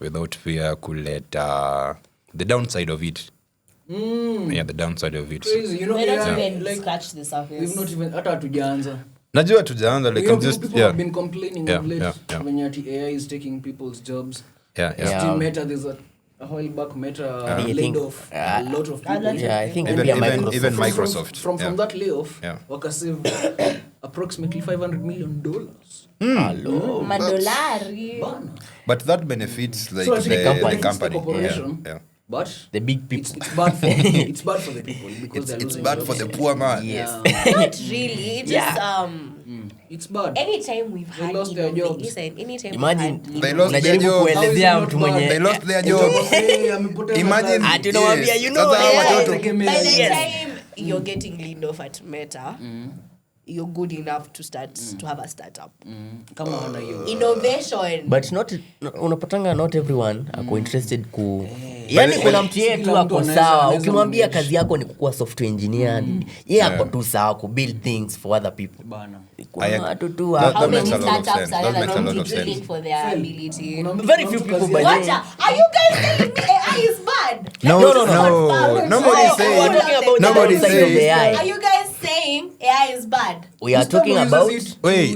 without fear kuleta the downside of it. Yeah, the downside of it. Crazy. You know, We're not AI, even like, scratch the surface. we've not even hata hatujaanza. Najua tujaanza like I'm just People have been complaining of late when AI is taking people's jobs. Still Meta, there's a while back Meta laid off a lot of people. Yeah, I think even Microsoft. From that layoff, wakasave approximately $500 million. Madolari. But that benefits like So the company. The corporation, Yeah. But the big people. it's bad for it's bad for the people because they're It's losing bad jobs. for the poor man. Yes. Not really. Just It's bad. anytime we've They had lost their jobs. listen, anytime Imagine They lost their unajaribu jobs. kuelezea How is mtu it not mwenye They lost their jobs. Imagine. Ati unamwambia, you know, Sasa hawa AI. watoto. by the Yes. time you're getting laid off at Meta, you're good enough to start to have a startup. Kama wana hiyo. Innovation. But unapatanga not everyone ako interested yani kuna mtu yeye tu ako sawa ukimwambia kazi yako ni kukuwa software engineer yeye ako tu sawa ku build things for other people Bana. kuna watu tu That How makes many a lot of startups sense. are That makes a lot of drilling sense. for their ability? very few people by What? the Are you guys telling me AI is bad? No. Nobody's saying. Nobody's saying. AI. Are you guys saying AI is bad? We are talking about Wait.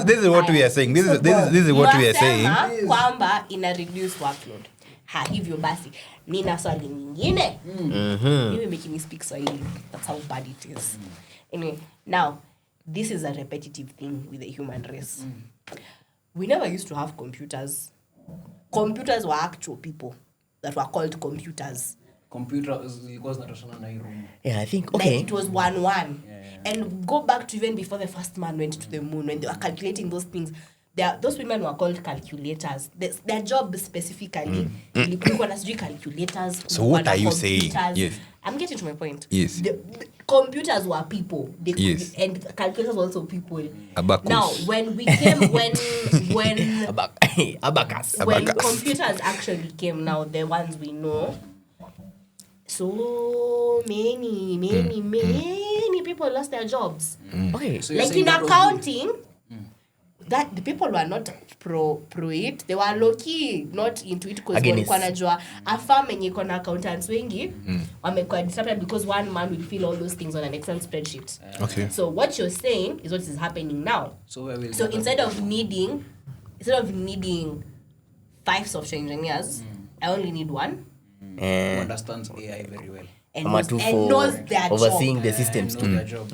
This is what we are saying. This is what we are saying. Mwasema kwamba ina reduce workload. Hivyo basi nina swali nyingine. Mimi making me speak Swahili. That's how bad it is. Anyway, now this is a repetitive thing with the human race. We never used to have computers. Computers were actual people that were called computers. Computer ilikuwa zinatoshana na hii room. yeah I think okay Like it was 1-1. And go back to even before the first man went to the moon when they were calculating those things. Those women were called calculators. Their job specifically, ilikuwa na sijui calculators. So what are you saying? Yes. I'm getting to my point. Yes. The computers were people. Yes. And calculators were also people. Abacus. Now, when we came, when abacus when computers actually came, now the ones we know, so many people lost their jobs. okay So you're Like saying in that was accounting, that the people were not pro it. They were low key not into it because Again, walikuwa najua a firm yenye iko na accountants wengi wamekuwa disrupted because one man will fill all those things on an Excel spreadsheet. Okay. So what you're saying is what is happening now. So where will So that instead of needing 5 software engineers, I only need one. who understands AI very well? And Ama knows, tu and for knows their overseeing job. the systems Know too their job.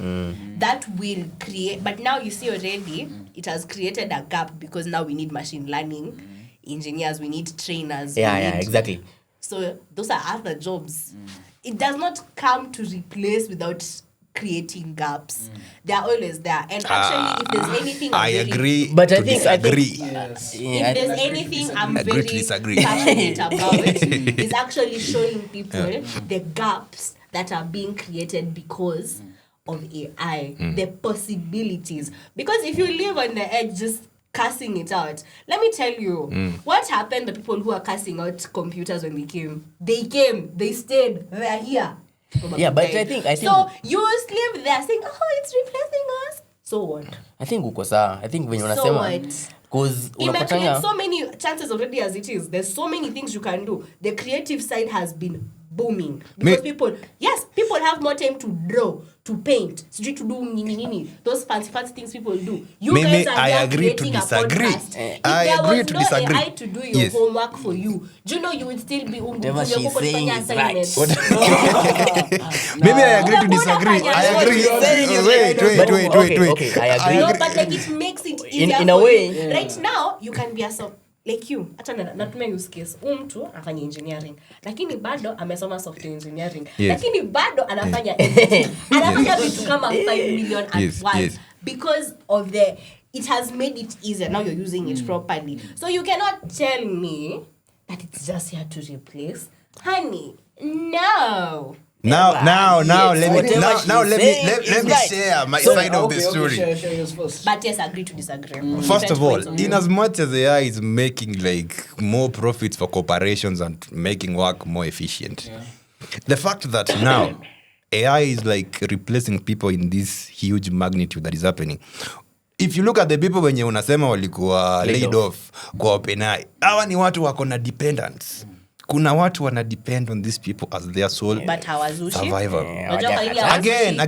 That will create, but now you see already it has created a gap because now we need machine learning engineers, we need trainers. yeah exactly So those are other jobs. It does not come to replace without creating gaps. They are always there. And actually, if there's anything, I agree. But I to think- disagree. Yes. If there's anything I'm Agree very to disagree. passionate about, is actually showing people the gaps that are being created because of AI, the possibilities. Because if you live on the edge, just cussing it out, let me tell you what happened. The people who are cussing out computers when they came, they stayed, they're here. Yeah, but I think so you sleep there saying, oh, it's replacing us. So what? I think uko sawa I think when So unasema what? cause It may create unapatanga so many chances already as it is. There's so many things you can do. The creative side has been booming because people have more time to draw, to paint, to do nini, those fancy things people do. You guys are I there agree to creating a disagree. podcast. If I there agree was to no disagree. AI to do your Yes. homework for you, do you know you would still be Whatever she's saying is right. Maybe I agree to disagree. I agree. Wait. Okay, I agree. No, but like it makes it easier in a for way. you. Right now you can be a like you. Hata natumia use case. Mtu afanya engineering, lakini bado amesoma software engineering. Yes. Lakini bado anafanya editing. Anafanya vitu kama 5 million at Yes, once yes. because of it has made it easier. Now you're using it properly. So you cannot tell me that it's just here to replace. Honey, no. Now, let Whatever me right. share my side of the story. Share yours first. But yes, agree to disagree. First Different of all, points of view. in as much as AI is making like more profits for corporations and making work more efficient, the fact that now AI is like replacing people in this huge magnitude that is happening. If you look at the people wenye unasema walikuwa laid off kwa OpenAI, hawa ni watu wako na dependents. kuna watu wana depend on these people as their sole but hawazushi survivor. Again.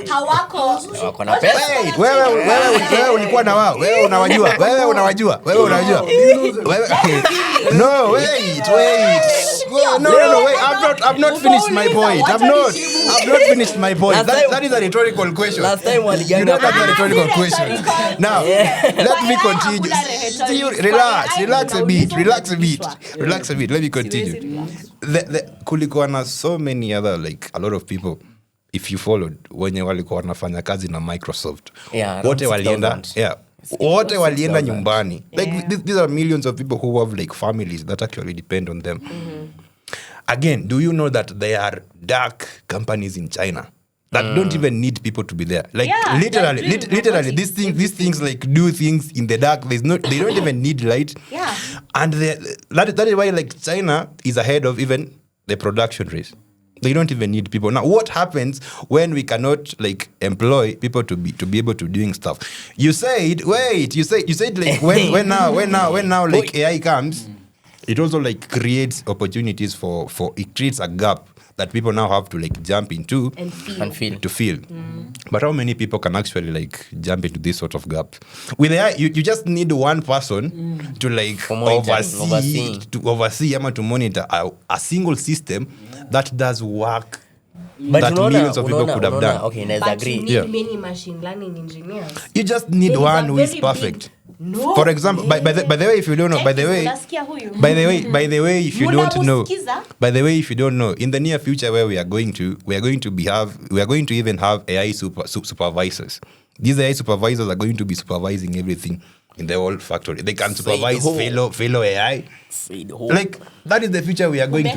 Hawako. Wako na pesa. Wewe ulikuwa na wao. Wewe unawajua. No, wait. No, wait. I've not finished my point. I've not finished my point. That is a rhetorical question. Last time waliganga. You know that's a rhetorical question. Now, let me continue. Still, relax a bit. Let me continue. Kulikuwa na so many other, like a lot of people, if you followed, wenye walikuwa wanafanya kazi na Microsoft, wote walienda nyumbani. Like these are millions of people who have like families that actually depend on them. Again, do you know that there are dark companies in China that don't even need people to be there? Like literally these things like do things in the dark. They don't even need light. Yeah. And that is why like China is ahead of even the production race. They don't even need people. Now, what happens when we cannot like employ people to be able to doing stuff? You said like when now like AI comes, it also like creates opportunities for it creates a gap that people now have to like jump into and feel. But how many people can actually like jump into this sort of gap? With AI, you just need one person to like oversee to monitor a single system that does work but that millions of people could have done. Okay, let's But agree. you need many machine learning engineers. You just need There is one a who is very perfect. No. For example, by the way, if you don't know, by the way, if you don't know, by the way, if you don't know, in the near future where we are going to even have AI supervisors. These AI supervisors are going to be supervising everything in the whole factory. They can supervise fellow AI. Like that is the future we are going to.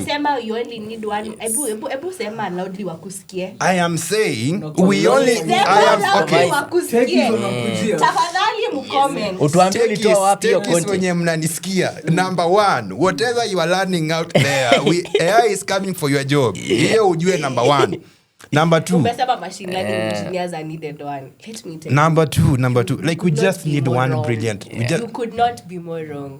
You only need one. Ebu sema loudly wakusikie. I am saying we only. Tafadhali mcomment. Utuambie ulitoa wapi hiyo content? Wenye mnanisikia. Number 1, whatever you are learning out there, AI is coming for your job. Hiyo ujue number 1. Number 2. Umesema machine learning engineers are needed one. Let me tell you. Number 2. Like we just need one wrong. brilliant. You could not be more wrong.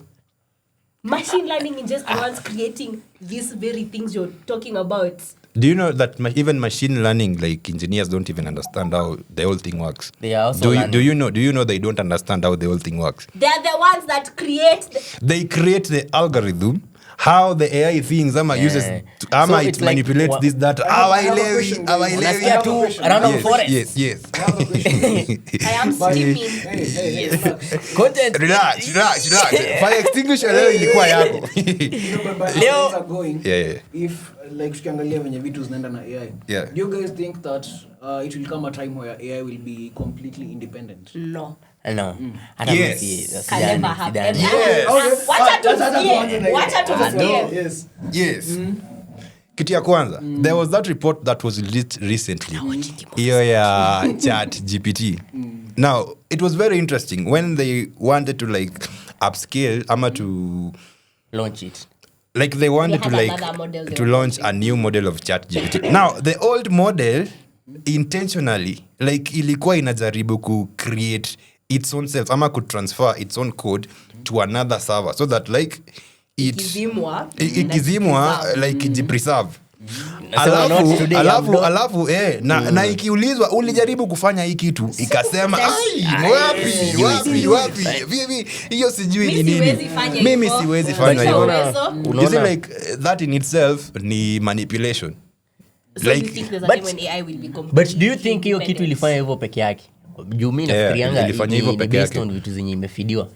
Machine learning is just the ones creating these very things you're talking about. Do you know that even machine learning like engineers don't even understand how the whole thing works? They are also do you know they don't understand how the whole thing works? They're the ones that create They create the algorithm, how the AI things uses So it it's manipulates like, this data. Unasikia tu around the forest. Yes. I am steaming. Content. Relax. Fire extinguisher leo ilikuwa yako. Yeah. If like tukiangalia venye vitu zinaenda na AI. Yeah. Do you guys think that it will come a time where AI will be completely independent? No. Hata Yes. Can never happen. Yes. Wacha tusikie. Yes. Kitu ya kwanza, there was that report that was released recently. Hiyo ya chat GPT. Now, it was very interesting when they wanted to like upscale ama to launch it. Like they wanted They to had like another model they to were launch a new model of chat GPT. Now, the old model intentionally like ilikuwa inajaribu ku create its own self ama could transfer its own code to another server so that like ikizimwa like ijipreserve. Alafu na ikiulizwa ulijaribu kufanya hii kitu ikasema wapi hiyo sijui ni nini, mimi siwezi fanya hivyo. You see like that in itself ni manipulation. So like, you think there's a time when AI will be but do you think hiyo kitu ilifanya hivyo peke yake? Juu mimi nafikirianga ilifanya hivyo ni peke based yake on vitu zenye imefidiwa.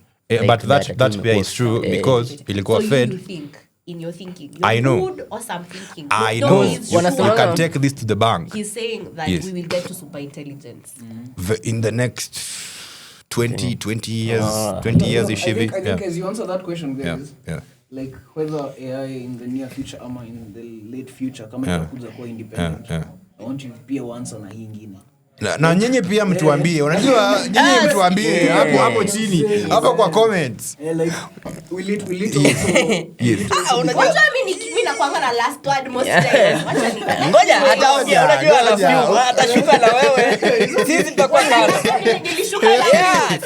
But that pia is true because ilikuwa fed. You think in your thinking I know. good or some thinking. I No, know. he's You sure. can take this to the bank. He's saying that Yes. we will get to super intelligence. In the next 20 years ish I hivi. think as you answer that question, guys, Yeah. like whether AI in the near future ama in the late future kama itakuja kuwa independent, I want you pia answer na hii ingine. Na nyinyi pia mtuambie, unajua nyinyi mtuambie hapo chini, hapo kwa comments. Like will it also Unajua mimi nakuanga na last word most times. Wacha ni. Ngoja ataongea, unajua alafu atashuka na wewe. Sisi tutakuwa sana. Nilishuka na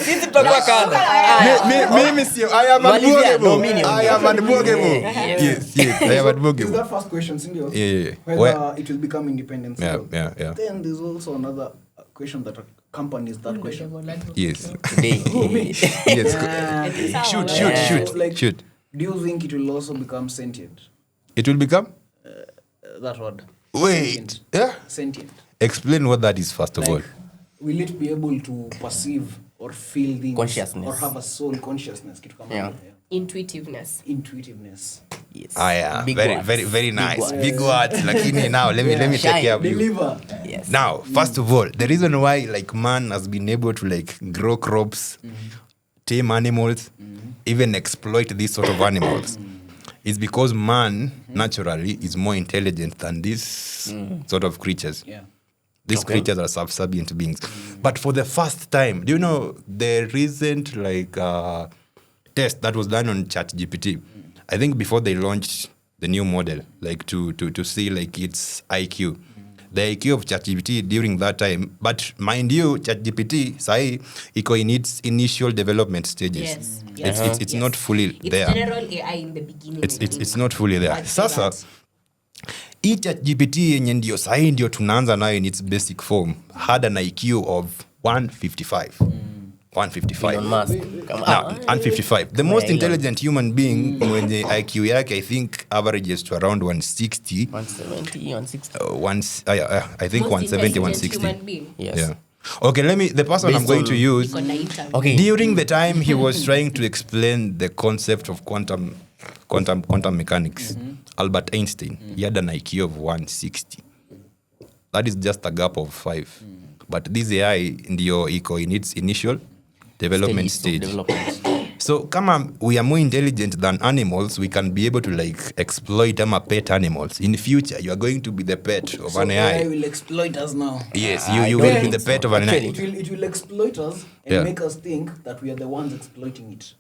Sisi tutakuwa kana. Mimi sio. I am unbogable. I am unbogable. Yes. I am Is unbogable. that first question, Sindio? Yeah. Whether it will become independent. still. Yeah. Then there's also another question that accompanies that question. Yes. Today. Yes. Shoot. Do you think it will also become sentient? It will become? That word. Wait. Sentient. Yeah. Sentient. Explain what that is first of all. Like, will it be able to perceive or feel things? Consciousness. Or have a soul consciousness? Kitu kama Yeah. hiyo, Intuitiveness. Intuitiveness. Yes. Yeah. Big Very, words. very, very Big nice. words. Big words. Lakini now let me take care of you. Deliver. Yes. Now, first of all, the reason why like man has been able to like grow crops, tame animals, even exploit these sort of animals, is because man naturally is more intelligent than these sort of creatures. Yeah. These creatures are subservient beings. But for the first time, do you know the recent like test that was done on ChatGPT? I think before they launched the new model, like to see like its IQ. The IQ of ChatGPT during that time, but mind you, ChatGPT, sai, iko in its initial development stages. Yes. It's not fully It's there. general AI in the beginning. It's not fully there. But Sasa that- hii ChatGPT yenye ndio sahi ndio tunaanza nayo in its basic form had an IQ of 155. 155. Elon Musk. Now, 155. The most Elon. intelligent human being mwenye IQ yake I think averages to around 160. 170, 160. I think Most 170, intelligent 160. human being. Yes. Yeah. Okay, the person Based I'm going on- to use Iko na interview. Okay. during the time he was trying to explain the concept of quantum mechanics, Albert Einstein, he had an IQ of 160. That is just a gap of 5. But this AI ndio iko in its initial development Stages stage. of development. So kama we are more intelligent than animals, we can be able to like exploit pet animals. In the future, you are going to be the pet of So an AI AI. will exploit us now. Yes, I you don't will be think the pet so. of an AI. Actually, It will exploit us and Yeah. make us think that we are the ones exploiting it.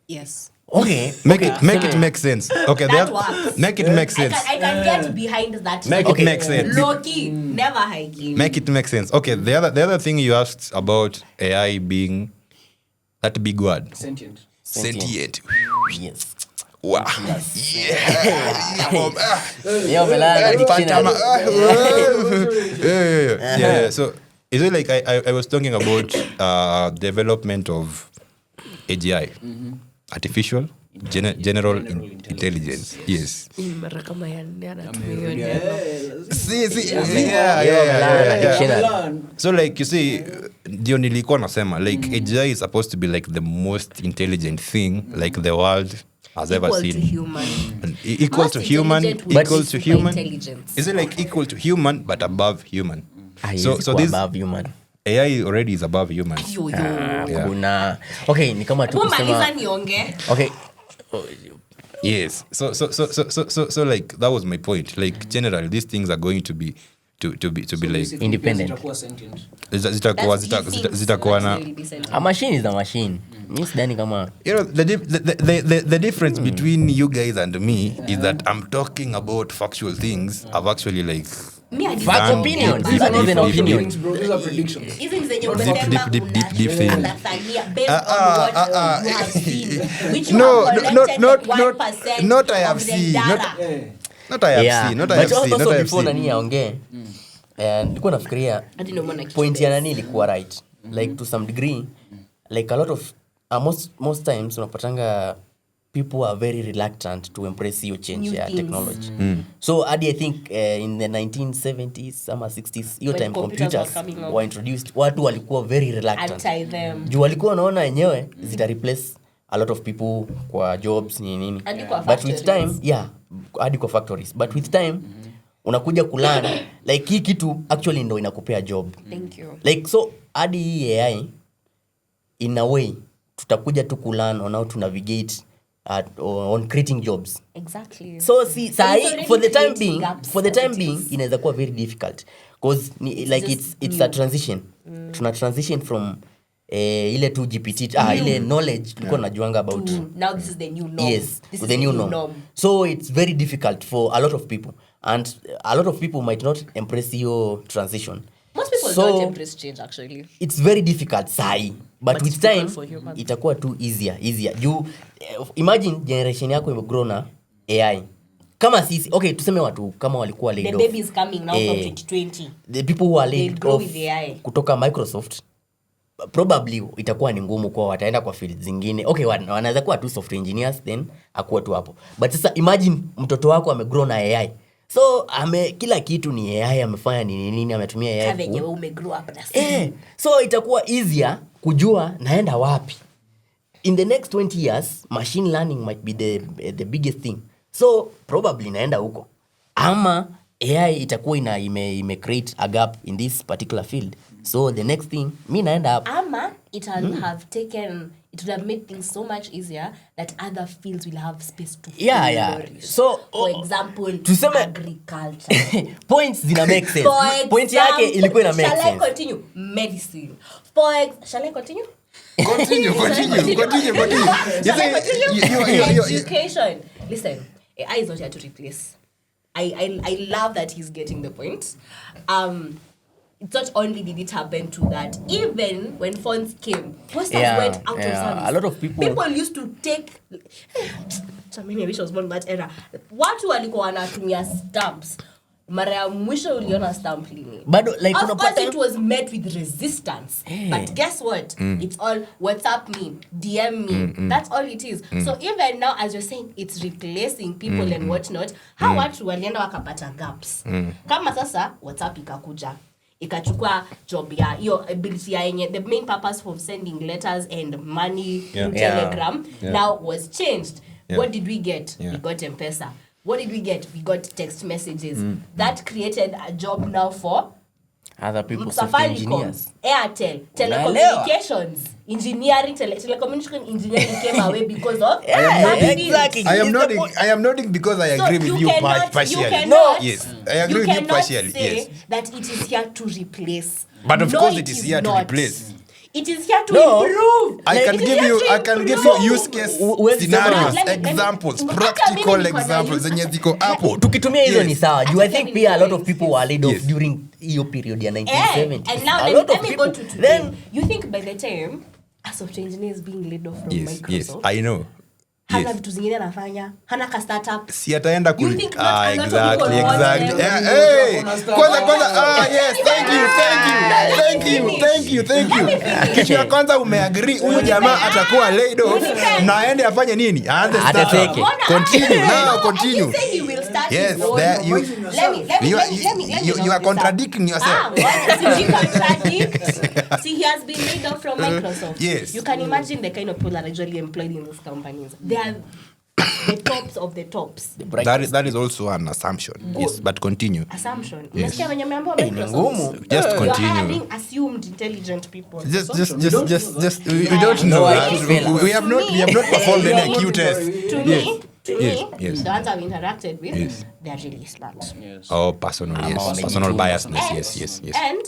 Yes. Okay. Make it make sense. Okay, That there- works. make it make sense. I can get behind that. Make it make sense. Low key, never high key. Make it make sense. Okay, the other thing you asked about AI being that big word. Sentient. Sentient. Yes. Wow. Yo, melala, dictionary. Yeah. So is it like I was talking about development of AGI, artificial general intelligence. Yes. Mara kama ya nne anatumia hiyo Yeah. neno. See. melala, dictionary. Learn. So like you see, ndio nilikuwa nasema like AGI is supposed to be like the most intelligent thing like the world has ever Equal to seen. human. And equal Most to human, intelligent would equal be to super human. intelligence. Is it like equal to human but above human? So this above human. AI already is above human. Yo. Yeah. Kuna okay, ni kama tu Maliza kusema nionge. okay. Yes. So like that was my point. Like generally these things are going to be like Basically, Independent. zitakuwa sentient. zitakuwa na A machine is a machine. Mimi sidhani kama you know the difference between you guys and me is that I'm talking about factual things. I've actually like Facts, opinions. These are not even opinions. Bro, these are predictions. hizi ni zenye Deep umesema thing. unadhania based on what you have seen, which you No, have not collected like 1% not I have of the seen, data. Yeah. not I have Yeah. seen, not But I have seen, also not I have before seen. nani aongee, nilikuwa nafikiria Hadi ndio maana kitu point ya best. nani ilikuwa right, like to some degree, like a lot of most times unapatanga people are very reluctant to embrace hiyo change New ya things. technology. So hadi I think in the 1970s ama 60s hiyo When time computers computers were coming out. were introduced, watu walikuwa very reluctant Anti them. juu walikuwa wanaona wenyewe zita replace a lot of people kwa jobs nini Hadi kwa but with factories. time hadi kwa factories but with time unakuja kulearn like hii kitu actually ndo inakupea job. Thank you. Like so hadi hii AI in a way tutakuja tu kulearn on how to navigate on creating jobs. Exactly. So see sahi already for the time creating being gaps inaweza kuwa very difficult because like it's a transition. Tuna transition from ile tu GPT ile knowledge tulikuwa najuanga about. Now this is the new norm. Yes, This the new norm. So it's very difficult for a lot of people, and a lot of people might not embrace your transition Most people don't embrace change actually. It's very difficult sai, but with time for humans. itakuwa too easier. You imagine generation yako imegrow na AI. Kama sisi, okay, tuseme watu kama walikuwa laid off. The baby is coming now from 2020. The people who are laid grow off with AI. kutoka Microsoft probably itakuwa ni ngumu kwa wataenda kwa field zingine. Okay, wanaweza kuwa tu software engineers then akuwa tu hapo. But sasa imagine mtoto wako amegrow na AI. So kila kitu ni AI, amefanya nini ametumia AI. Kama wewe umegrow up na so itakuwa easier kujua naenda wapi. In the next 20 years machine learning might be the biggest thing. So probably naenda huko. Ama AI itakuwa ime create a gap in this particular field. So the next thing mi naenda up. Ama it would have made things so much easier that other fields will have space to flourish. So for example, agriculture. Points zina make sense. Point yake ilikuwa ina make sense. Shall I continue? Medicine. Shall I continue? Continue. Education. Listen, AI is not here to replace. I love that he's getting the point. It's not only did it happen to that, even when phones came, posters went out of service. A lot of people used to take maybe I wish I was born in that era. Watu walikuwa wanatumia stamps. Mara ya mwisho uliona stamp lini? Like of course it was met with resistance. But guess what? It's all WhatsApp me, DM me. That's all it is. So even now, as you're saying, it's replacing people and whatnot. How watu walienda wakapata gaps? Kama sasa WhatsApp ikakuja. Ikachukua job ya hiyo ability ya yenye the main purpose of sending letters and money through Telegram now was changed. What did we get? We got M-Pesa. What did we get? We got text messages. That created a job now for other people, software engineers. Airtel, telecommunications, engineering, telecommunication engineering came away because of exactly. I am nodding because I agree with you partially. Yes, I agree with you partially. Say that it is here to replace. But of course it is here to replace. It is here to improve. I can give you use case scenarios, examples, practical examples zenye ziko hapo. Tukitumia hizo ni sawa. I think pia a lot of people were laid off during hiyo period ya 1970s. And now let me go to today. Then you think by the time a software engineer is being laid off from Microsoft? Yes, I know. Hana vitu zingine anafanya, hana ka startup. Si ataenda exactly. Yes, thank you. Kitu ya kwanza umeagree huyu jamaa atakuwa laid off na aende afanye nini? Aanze startup. Continue. Yes, you are contradicting yourself. See, he has been laid off from Microsoft. Yes. You can imagine the kind of people that are actually employed in these companies. They are the tops of the tops. That is also an assumption. Yes, but continue. Assumption. Yes. Just continue. You are having assumed intelligent people. Just we don't know that. We have not performed any IQ test. To me, the ones I've interacted with, they are really smart. Yes. Oh, personal biasness. Yes. And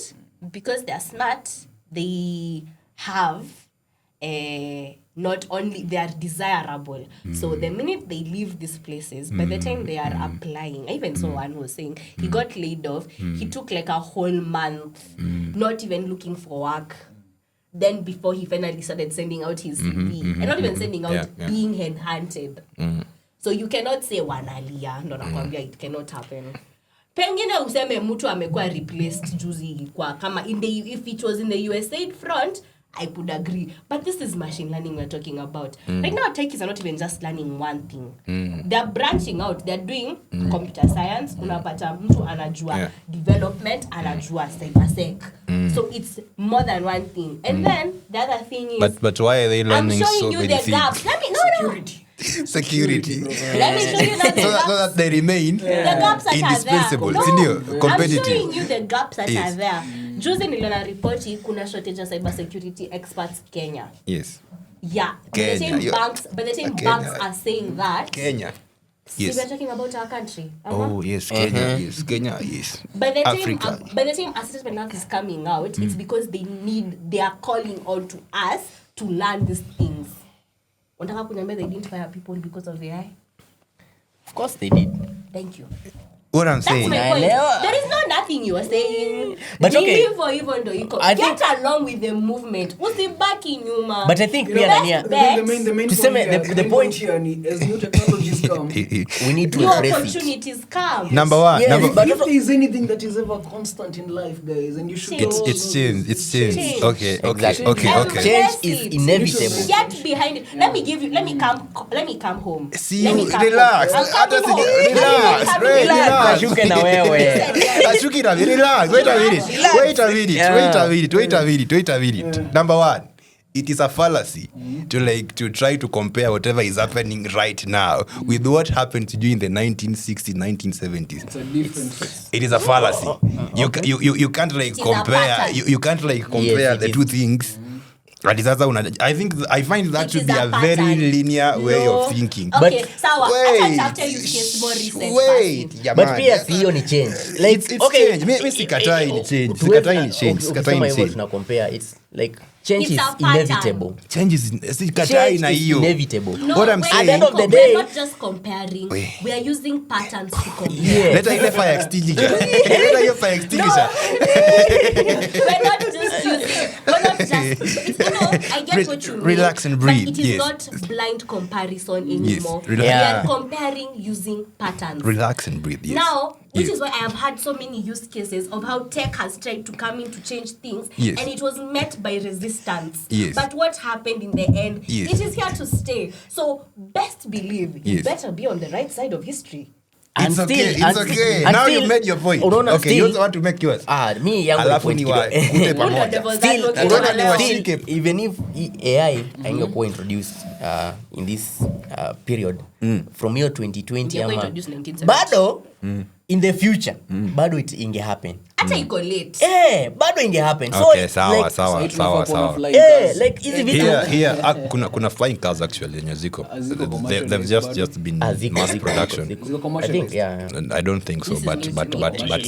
because they are smart, they have not only they are desirable. So the minute they leave these places, by the time they are applying, I even saw one who was saying he got laid off. He took like a whole month, not even looking for work. Then before he finally started sending out his CV, and not even sending out, being headhunted. So you cannot say wanalia, ndo nakwambia it cannot happen. Pengine useme mtu amekuwa replaced juzi kwa kama if it was in the USAID front, I could agree. But this is machine learning we're talking about. Right now, techies are not even just learning one thing. They're branching out. They're doing computer science. Unapata mtu anajua development, anajua cybersec. So it's more than one thing. And then the other thing is... But why are they learning so many things? Security. Let me show you that so that they remain indispensable. I'm showing you the gaps that are there. Juzi niliona ripoti kuna shortage of cyber security experts Kenya. Yes. Yeah. By the same banks are saying that. Kenya. Yes. So we're talking about our country. Oh yes, Kenya. Yes, Kenya. Yes. By the time assessment is coming out, it's because they are calling on to us to learn these things. Unataka kuniambia they didn't fire people because of AI? Of course they did. Thank you. what I'm That's saying. my point. Naelewa. There is no nothing you are saying. But okay. Hivyo ndo iko. I Get think- along with the movement. Usibaki nyuma. But I think You know, pia nania the main Tuseme, point here, the the main point- point here ni as new technologies come. we need to New embrace it. opportunities come. Number one, Yes, number, but If there is anything that is ever constant in life, guys, and you should It's- all it's know change. this, It's change. change. Okay. Exactly. Okay. Change Embrace is it. inevitable. Get behind it. Let me come home. See Let you, me come relax. home. I'm Hata coming si- home. relax, I'm Ray, coming home. relax. Ashuke na wewe. Ashuki na relax. Wait a minute. Yeah. Wait a minute. Number one, it is a fallacy to try to compare whatever is happening right now with what happened during the 1960s, 1970s. It's a different. It is a fallacy. You can't like It is a compare. pattern. You can't like compare it the is. two things. I find that It to is be a very pattern. linear way No. of thinking. Okay, But- sawa. Wait. Acha after you case more recent Wait, person. jamani. But pia sio ni change. Like It's okay, change. Mimi sikatai ni change. tuwezi- Sikatai ni change. ukisema Sikatai ni hivyo change. tuna compare, it's like change It's is a pattern. inevitable. Change is sikatai Change na is hiyo. inevitable. No, What I'm wait, saying- At the end of the we're day- not just comparing. Wait. We are using patterns to compare. Yeah. Leta ile fire extinguisher. Leta hiyo fire extinguisher. We're not just using. We're not just. I get what you mean. Relax and breathe, But it is yes. not blind comparison anymore. relax. We Yeah. are comparing using patterns. Relax and breathe. Yes. Now, which Yes. is why I have had so many use cases of how tech has tried to come in to change things, Yes. and it was met by resistance. Yes. But what happened in the end? Yes. It is here to stay. So best believe you Yes. better be on the right side of history. And It's okay. still- It's and okay. still- Now and you still- made your point. unaona Okay, you still- also want to make yours. Mi yangu ni Alafu point ni kidogo. wakute Who pamoja. the devil's Still, advocate unaona wa ni leo? washike. even if AI haingekuwa introduced in this period from year 2020 Ingekuwa ama introduced 1970. bado in the future bado it inge happen Hata iko late. bado inge happen Okay, sawa, like, sawa, Sasa tunafaa kuwa na flying eh, cars. like hizi vitu Here, kuna flying cars actually yenye ziko. Ziko commercial They've bado. just been ziko, mass ziko, production. ziko. Ziko I commercialized. think yeah And I don't think so, This is but news to me.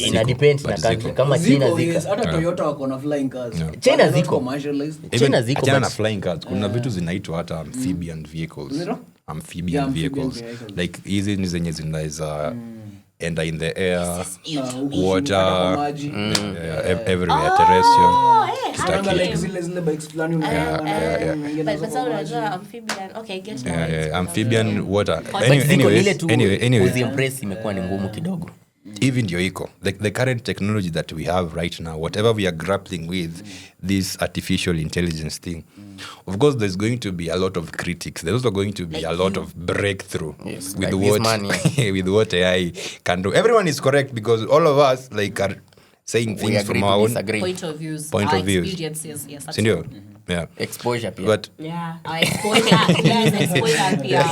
ina ziko, depend na but country ziko. kama China Ziko, yes. zika Hata Toyota wako na flying cars. China But they're not ziko. commercialized. Even China ziko, achana but- na flying cars kuna vitu zinaitwa hata amphibian vehicles. Zero? Amphibian Yeah, amphibian vehicles. vehicles. Like hizi ni zenye zinaweza enda in the air, Huku water, kwa maji. everywhere, terrestrial. Unaona like Kitaki. zile bikes fulani unaona, unaingia nazo But kwa sasa maji. unajua amphibian. Okay, I get Amphibian water. but ziko ni ile Anyways, tu anyway, kuziimpress imekuwa ni ngumu kidogo even ndio iko the current technology that we have right now, whatever we are grappling with, this artificial intelligence thing, of course there's going to be a lot of critics. There's also going to be a lot of breakthrough Yes, with like this what man, with what AI can do. Everyone is correct because all of us like are saying we things agree from to our own disagree point of views. Point our of views. experiences. Yes, that's sindio? true. Yeah, exposure pia but Yeah, our exposure. Yes, exposure pia.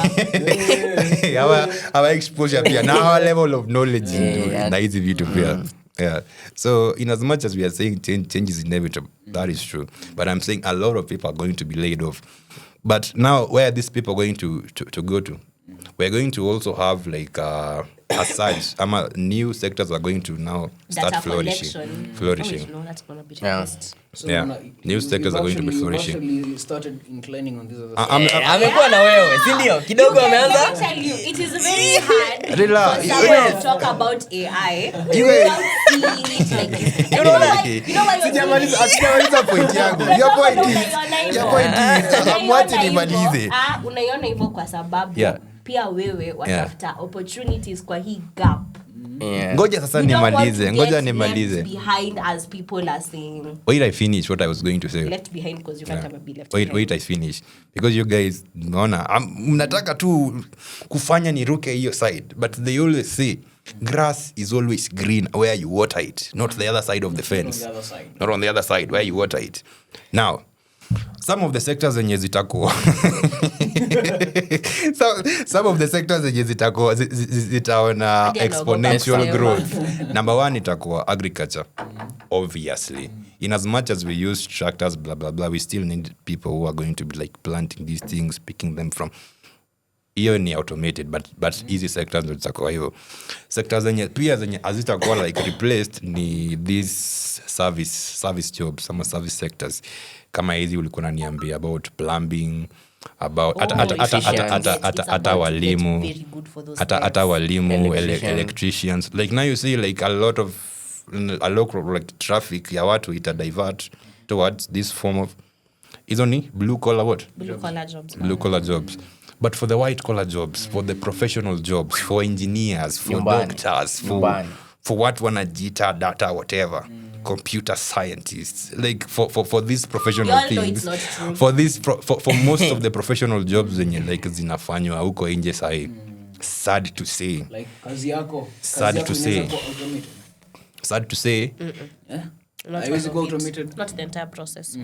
our exposure pia na our level of knowledge Yeah. na hizi vitu pia. Yeah. So in as much as we are saying change is inevitable, that is true. But I'm saying a lot of people are going to be laid off. But now where are these people going to go to? We're going to also have like as such, new sectors are going to now start Data flourishing. collection. Flourishing. Oh, you know, that's gonna be Yeah. replaced. So Yeah. unaona, New sectors are going to be you've flourishing. actually started inclining on this other amekuwa na wewe si ndio kidogo Let me ameanza tell you, it is very hard Relax. for someone to talk about AI without seeing it like this. You know why you're Sijamaliza point yangu. Your point is mwache nimalize. unaiona hivyo kwa sababu Yeah. pia wewe watafuta opportunities kwa hii gap. Yeah. Ngoja sasa We don't want nimalize. to Ngoja get nimalize. left behind as people are saying. Wait, I finish what I was going to say. Left behind because you can't ever be left Wait, behind. I finish because you guys mnaona mnataka tu kufanya niruke hiyo side, but they always say grass is always green where you water it, not the other side of the fence, on the other side. not on the other side where you water it. Now some of the sectors zenye zitakuwa some of the sectors zenye zitakuwa zitaona Hadi exponential anaogopa growth. Number one itakuwa agriculture, obviously. In as much as we use tractors, blah blah blah, we still need people who are going to be like planting these things, picking them from. hiyo ni automated but hizi sectors ndo zitakuwa hivyo. Sectors zenye pia zenye hazitakuwa like replaced ni these service jobs ama service sectors kama hizi ulikuwa unaniambia about plumbing, about hata walimu, hata walimu, electricians. Like now you see like a lot of like traffic ya watu ita divert towards this form of is only blue collar jobs. But for the white collar jobs, for the professional jobs, for engineers, for doctors, for what wanajita data whatever, computer scientists, like for these professional things, for most of the professional jobs zenye like zinafanywa huko nje sahi, sad to say like kazi yako sad to say not the entire process.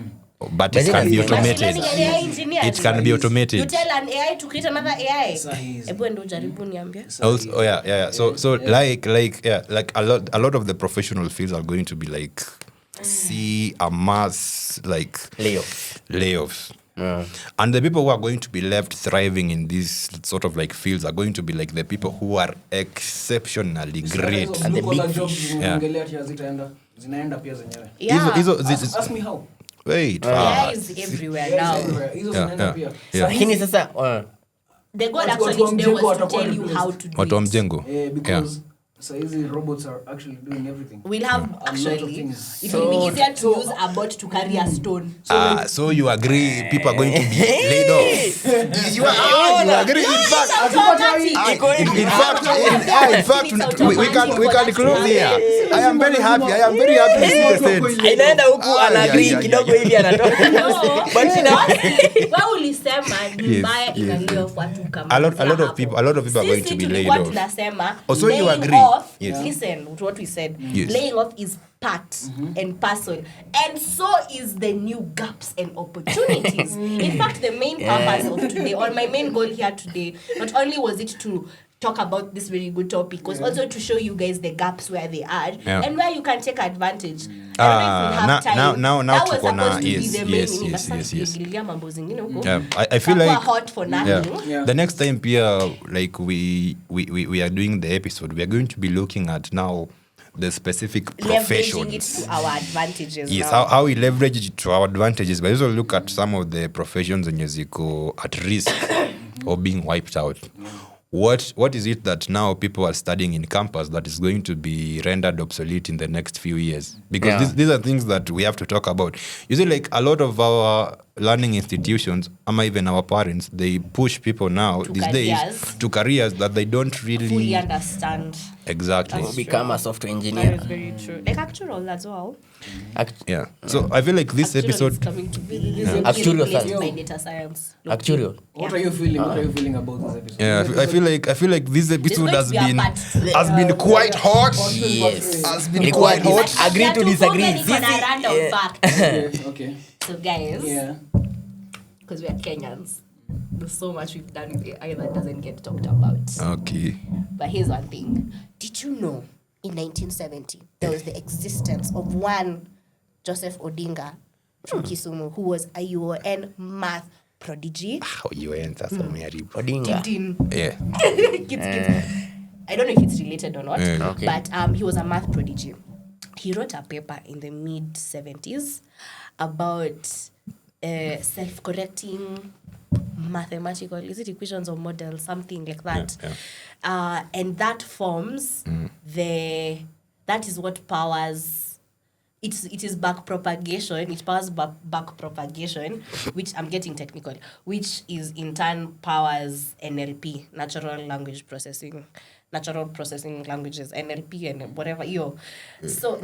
But it can be automated. It can be automated. You tell an AI to create another AI. Hebu ndo jaribu niambie. Also, yeah. So like a lot of the professional fields are going to be like see a mass like layoffs. And the people who are going to be left thriving in these sort of like fields are going to be like the people who are exceptionally great. And the big fish. Zinaenda pia zenyewe. Ask me how. Wait. AI is everywhere now. Lakini sasa the God actually today was to tell you how to do watu wa it. mjengo. Because so easy robots are actually doing everything. We'll have actually it will be easier to use a bot to carry a stone. So you agree people are going to be laid off? You agree? In fact, we can close here. I am very happy to see the sense. inaenda huku ana agree kidogo hivi anatoka. But Wao ulisema ni mbaya ina layoff watu kama. A lot of people are going to be laid off. Tunasema So you agree? Yes. Listen to what we said. Yes. Laying off is part and parcel, and so is the new gaps and opportunities. In fact, the main purpose of today, or my main goal here today, not only was it to talk about this very good topic, was also to show you guys the gaps where they are and where you can take advantage. Now tuko na yes. I feel like hot for nothing. The next time Pia, like we are doing the episode, we are going to be looking at now the specific professions. Leveraging it to our advantages. Yes, now. how we leverage it to our advantages, but also look at some of the professions in Yaziko at risk of being wiped out. What is it that now people are studying in campus that is going to be rendered obsolete in the next few years? Because these are things that we have to talk about. You see, like a lot of our learning institutions, even our parents, they push people now these days to careers that they don't really fully understand. Exactly. Become a software That engineer. is very true. Like actual as well. Yeah. So I feel like this Actual episode is coming to be replaced by data science. Actual. What are you feeling about this episode? yeah, I feel like this episode There's going to be a has been quite hot. Yes. Has been Ilikuwa quite hot. agree to disagree. Niko na random fact. Okay. So guys, Yeah. because we are Kenyans, there's so much we've done with AI that doesn't get talked about. Okay. But here's one thing. Did you know in 1970 there was the existence of one Joseph Odinga from Kisumu who was a UN math prodigy? How you enter some Odinga. Yeah. Kids. I don't know if it's related or not, Okay. but he was a math prodigy. He wrote a paper in the mid-70s about self-correcting mathematical, is it equations or models, something like that. And that forms that is what powers, it is back propagation, it powers back propagation, which I'm getting technical, which is in turn powers NLP, natural processing languages, NLP and whatever yo. So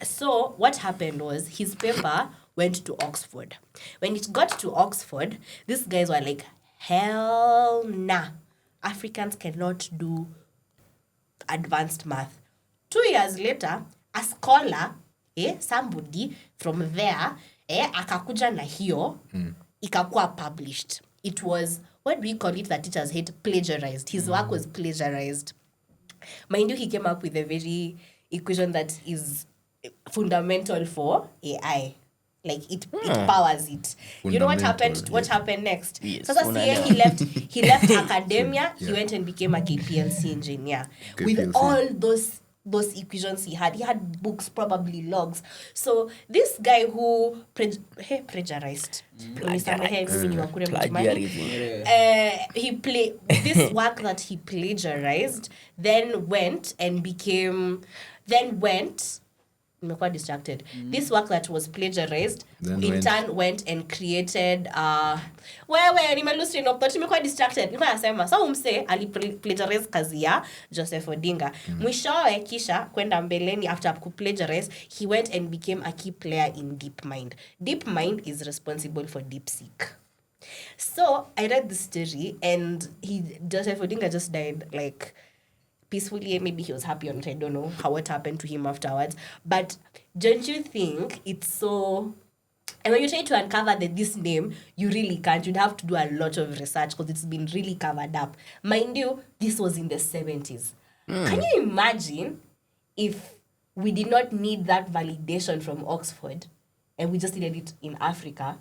so what happened was his paper went to Oxford. When it got to Oxford, these guys were like, hell nah, Africans cannot do advanced math. 2 years later, a scholar, somebody from there, akakuja na hiyo, ikakuwa published. It was, what do we call it that teachers hate? Plagiarized. His work was plagiarized. Mind you, he came up with a very equation that is fundamental for AI. Like it powers it. You know what happened? Fundamental, What happened next? Yes, So that's he left academia. He went and became a KPLC engineer with KPLC. all those equations he had books, probably logs. So this guy who plagiarized. He played this work that he plagiarized, then went nimekuwa distracted. This work that was plagiarized turn went and created nimekuwa distracted. Nilikuwa nasema so umse aliplagiarize kazi ya Joseph Odinga. Mwishowe kisha kwenda mbeleni after plagiarize, he went and became a key player in DeepMind. DeepMind is responsible for DeepSeek. So I read the story and Joseph Odinga just died like peacefully. Maybe he was happy on it. I don't know what happened to him afterwards. But don't you think it's so... And when you try to uncover this name, you really can't. You'd have to do a lot of research because it's been really covered up. Mind you, this was in the 70s. Can you imagine if we did not need that validation from Oxford and we just needed it in Africa?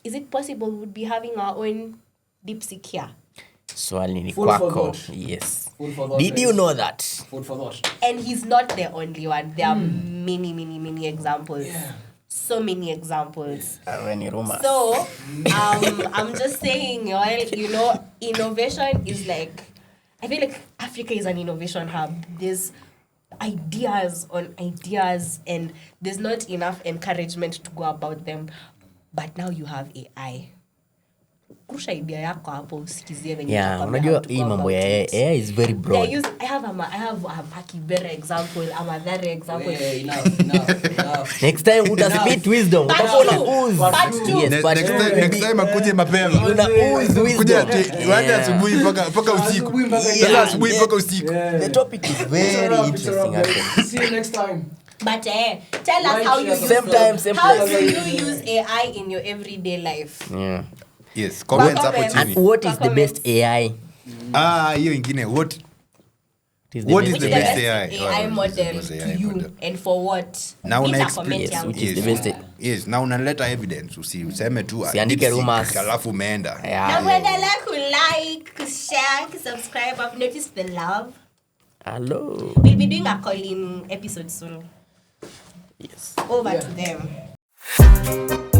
Is it possible we'd be having our own DeepSeek here? Swali ni Food for kwako. thought. Yes. Food for thought, Did you know that? Food for thought. And he's not the only one. There are many examples. Yeah. So many examples. Any rumors? So, I'm just saying, innovation is like, I feel like Africa is an innovation hub. There's ideas on ideas and there's not enough encouragement to go about them. But now you have AI. Kurusha idea yako hapo usikizie venye unajua hii mambo ya AI is very broad. I have a Kibera example, a Mathare example. Enough. Next time utaspeak wisdom. Utakuwa na ooze. Yes, but next time akuje mapema. Una ooze wisdom. Kuja waende asubuhi mpaka usiku. Sasa asubuhi mpaka usiku. The topic is very interesting actually. See you next time. But tell us how you use how do you use AI in your everyday life? Yeah. Yes, comments hapo And chini. what is the best AI? Hiyo ingine what Is What is Which the is best the AI? best AI model Best to AI you model. and for what? Now Leave una a comment yes, yangu. which is the best. Yes, na unaleta evidence useme tu Usiandike rumors. alafu umeenda. Na Yeah. muendelee ku-like, ku-share, ku-subscribe. I've noticed the love. Hello. We'll be doing a call-in episode soon. Yes. Over to them.